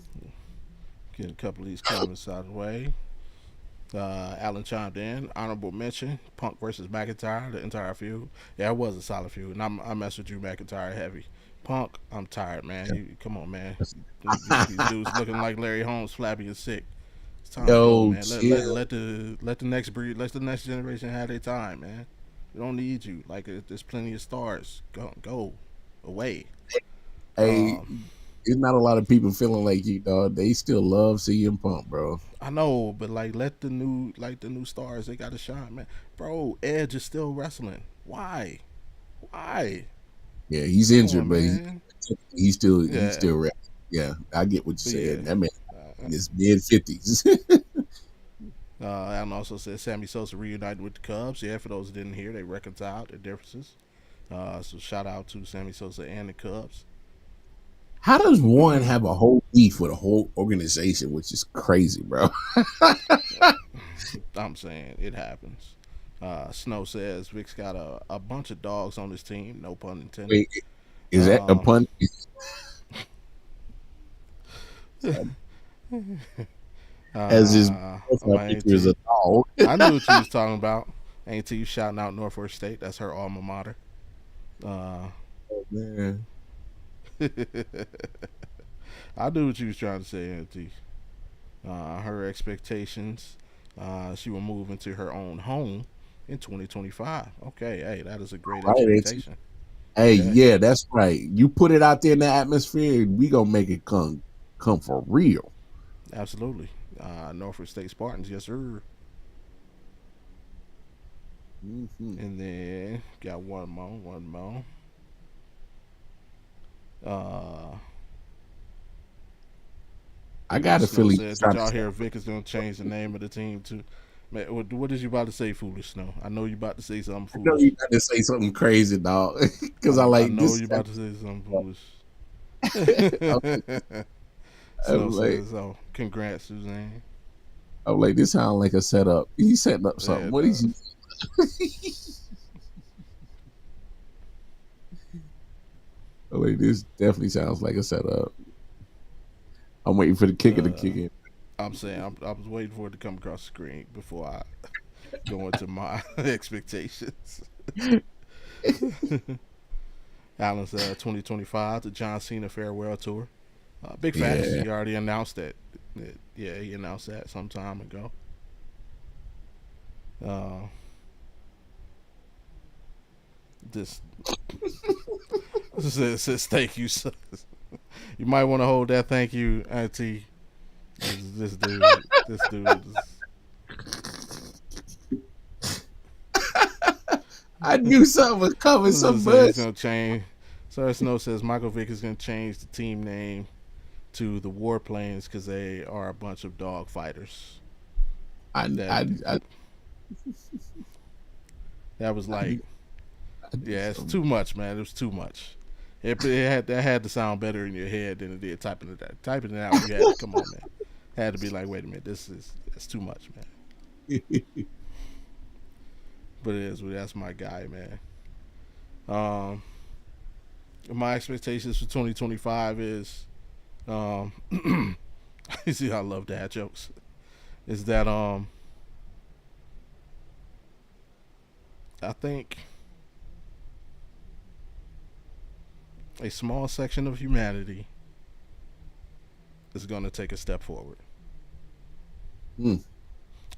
Get a couple of these comments out of the way. Allen chimed in. Honorable mention: Punk versus McIntyre, the entire feud. Yeah, it was a solid feud, and I mess with Drew McIntyre heavy. Punk, I'm tired, man. You come on, man. These dudes looking like Larry Holmes, flabby and sick. It's time to go, Yo, man. chill. Let the next breed, let the next generation have their time, man. We don't need you. Like there's plenty of stars. Go away. Hey, Um, there's not a lot of people feeling like you, dog. They still love CM Punk, bro. I know, but let the new stars, they gotta shine, man. Bro, Edge is still wrestling. Why? Why? Yeah, he's Come injured, on, but man. he's Yeah, still rap. Yeah, I get what but you're yeah. saying. That man Uh, in his mid 50s. Alan also said Sammy Sosa reunited with the Cubs. Yeah, for those who didn't hear, they reconciled their differences. So shout out to Sammy Sosa and the Cubs. How does one have a whole beef with a whole organization, which is crazy, bro? I'm saying it happens. Snow says Vic's got a bunch of dogs on his team. No pun intended. Wait, is that a Um, pun? As his profile my picture is a auntie. dog. I knew what you was talking about. Ain't you shouting out Norfolk State? That's her alma mater. Uh, Man, I knew what you was trying to say, Auntie. Her expectations. She will move into her own home in 2025. Okay, hey, that is a great right, Auntie. expectation. Hey, Yeah, yeah, that's right. You put it out there in the atmosphere, we gonna make it come for real. absolutely. Norfolk State Spartans, yes sir. Hmm. And then got one more. Uh, I got a Snow feeling you said, "Did trying to y'all say, hear Vic is gonna change the name of the team to?" Man, what is you about to say, foolish Snow? I know you about to say something I know foolish. you got to say something crazy, dog, because I I like know this. you about to say something foolish. I'm, Snow I'm like, says, "Oh, congrats, Suzanne." I'm like, this sounds like a setup. He's setting up Yeah, something. it What is he? does. I'm like, this definitely sounds like a setup. I'm waiting for the kicker to Uh, kick in. I'm saying I was waiting for it to come across the screen before I go into my expectations. Allen's 2025, the John Cena farewell tour. Big facts. Yeah, He already announced that. Yeah, he announced that some time ago. Uh, this says thank you. You might want to hold that thank you, Auntie. This dude is. I knew something was coming. Some Saying he's bush. gonna change. Sarah Snow says Michael Vick is gonna change the team name to the Warplanes because they are a bunch of dog fighters. I, That I, I, that was I like, knew, I knew yeah, it's something. too much, man. It was too much. That had to sound better in your head than it did typing it out. Typing it out, you had to come on, man. Had to be like, wait a minute, it's too much, man. But it is. That's my guy, man. Um, my expectations for 2025 is, um, you see, I love dad jokes. Is that I think a small section of humanity is going to take a step forward. Mm,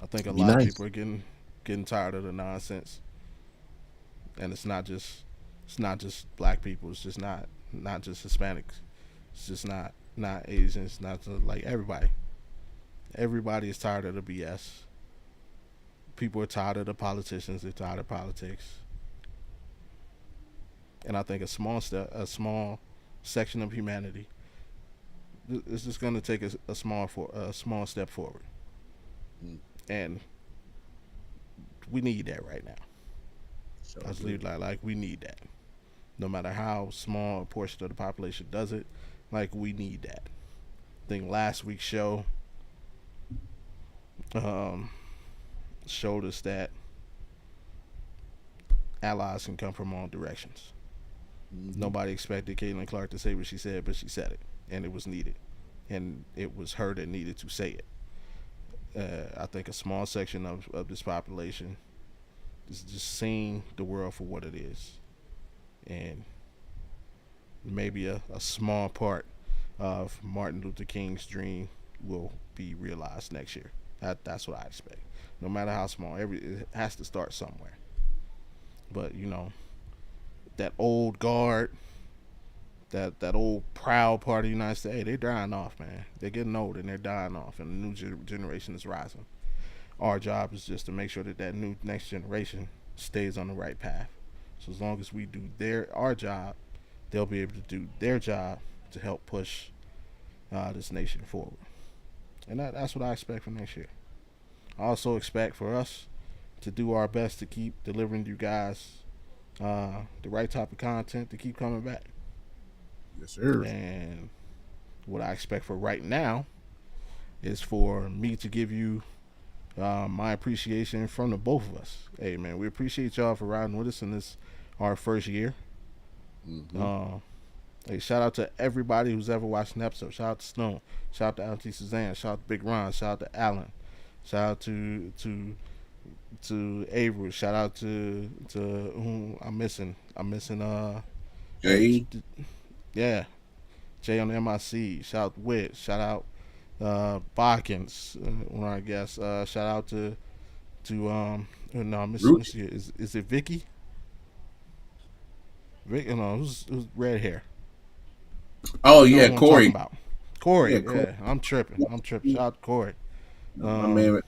I think a be lot of nice. people are getting tired of the nonsense, and it's not just black people. It's just not just Hispanics. It's just not Asians. Not like everybody. Everybody is tired of the BS. People are tired of the politicians. They're tired of politics, and I think a small section of humanity is just going to take a small step forward, Mm, and we need that right now. sure I just do. leave it like we need that. No matter how small a portion of the population does it, like we need that. I think last week's show um, showed us that allies can come from all directions. Hmm. Nobody expected Caitlin Clark to say what she said, but she said it, and it was needed, and it was her that needed to say it. I think a small section of this population is just seeing the world for what it is, and maybe a small part of Martin Luther King's dream will be realized next year. That's what I expect. No matter how small, it has to start somewhere. But that old guard, that old proud part of the United States, hey, they're dying off, man. They're getting old and they're dying off, and the new generation is rising. Our job is just to make sure that new next generation stays on the right path. So as long as we do our job, they'll be able to do their job to help push this nation forward. And that's what I expect for next year. I also expect for us to do our best to keep delivering you guys the right type of content to keep coming back. Yes, sir. And what I expect for right now is for me to give you my appreciation from the both of us. Hey, man, we appreciate y'all for riding with us in this our first year. Hmm. Uh, hey, shout out to everybody who's ever watched an episode. Shout out to Snow. Shout out to Auntie Suzanne. Shout out to Big Ron. Shout out to Alan. Shout out to to Avery. Shout out to who I'm missing. I'm missing Jay, yeah, Jay on the MIC. Shout out to Wit. Shout out Bokins. One of our guests. Shout out to no, Root. Miss is it Vicky? Vic, no, who's red hair? Oh You know yeah, who I'm talking Corey. about? Yeah, Corey. Corey. Yeah, I'm tripping. I'm tripping. Shout out to Corey. My man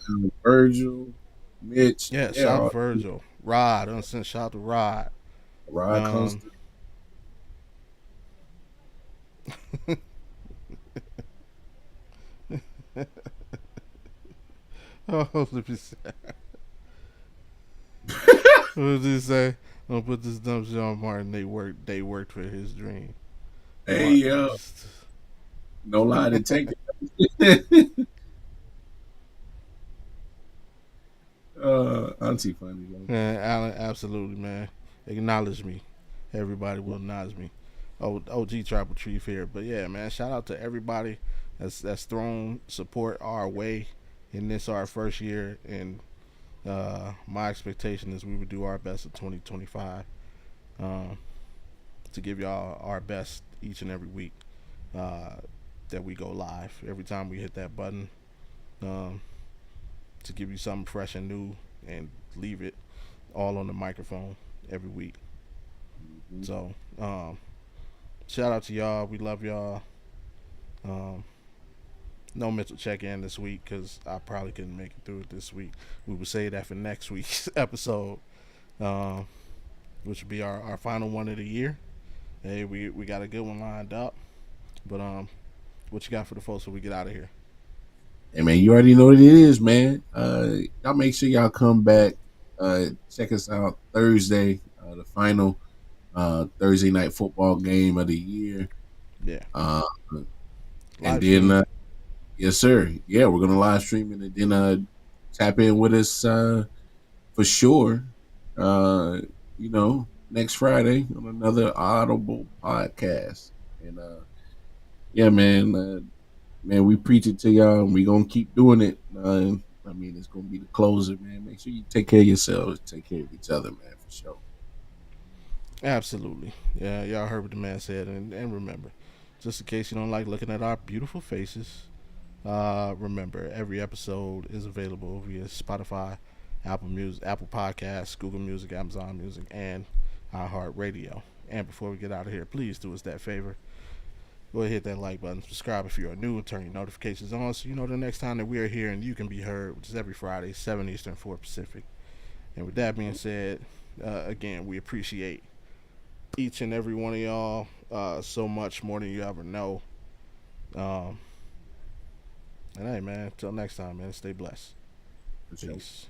Virgil, Mitch. Yeah, Yeah, shout out to Virgil. Rod. Shout out to Rod. Rod Um, Constant. oh, let me see. What did he say? I'm gonna put this dumb shit on Martin. They worked for his dream. Hey Martin, yo, just no lie detector. Auntie funny though. man, Alan, absolutely, man. Acknowledge me. Everybody will acknowledge me. Oh, OG Tribal Chief here, but yeah, man. Shout out to everybody that's thrown support our way in this our first year, and my expectation is we would do our best in 2025 um, to give y'all our best each and every week uh, that we go live. Every time we hit that button, um, to give you something fresh and new, and leave it all on the microphone every week. Mhm. So, shout out to y'all. We love y'all. Um, no mental check in this week because I probably couldn't make it through it this week. We will save that for next week's episode, um, which will be our final one of the year. Hey, we got a good one lined up. But what you got for the folks when we get out of here? Hey man, you already know what it is, man. Y'all make sure y'all come back. Check us out Thursday, the final Thursday night football game of the year. Yeah, Uh, and live then, stream. yes, sir. Yeah, we're gonna live stream it and then tap in with us for sure. Uh, next Friday on another Audible podcast. And yeah, man, we preach it to y'all, and we gonna keep doing it. I mean, it's gonna be the closer, man. Make sure you take care of yourselves, take care of each other, man, for sure. Absolutely. Yeah, y'all heard what the man said, and remember, just in case you don't like looking at our beautiful faces, remember every episode is available via Spotify, Apple Music, Apple Podcasts, Google Music, Amazon Music, and iHeartRadio. And before we get out of here, please do us that favor. Go ahead, hit that like button, subscribe if you are new, and turn your notifications on so you know the next time that we are here and you can be heard, which is every Friday, 7 Eastern, 4 Pacific. And with that being said, again, we appreciate each and every one of y'all so much more than you ever know. Um, and hey, man, until next time, man, stay blessed. For sure. Peace.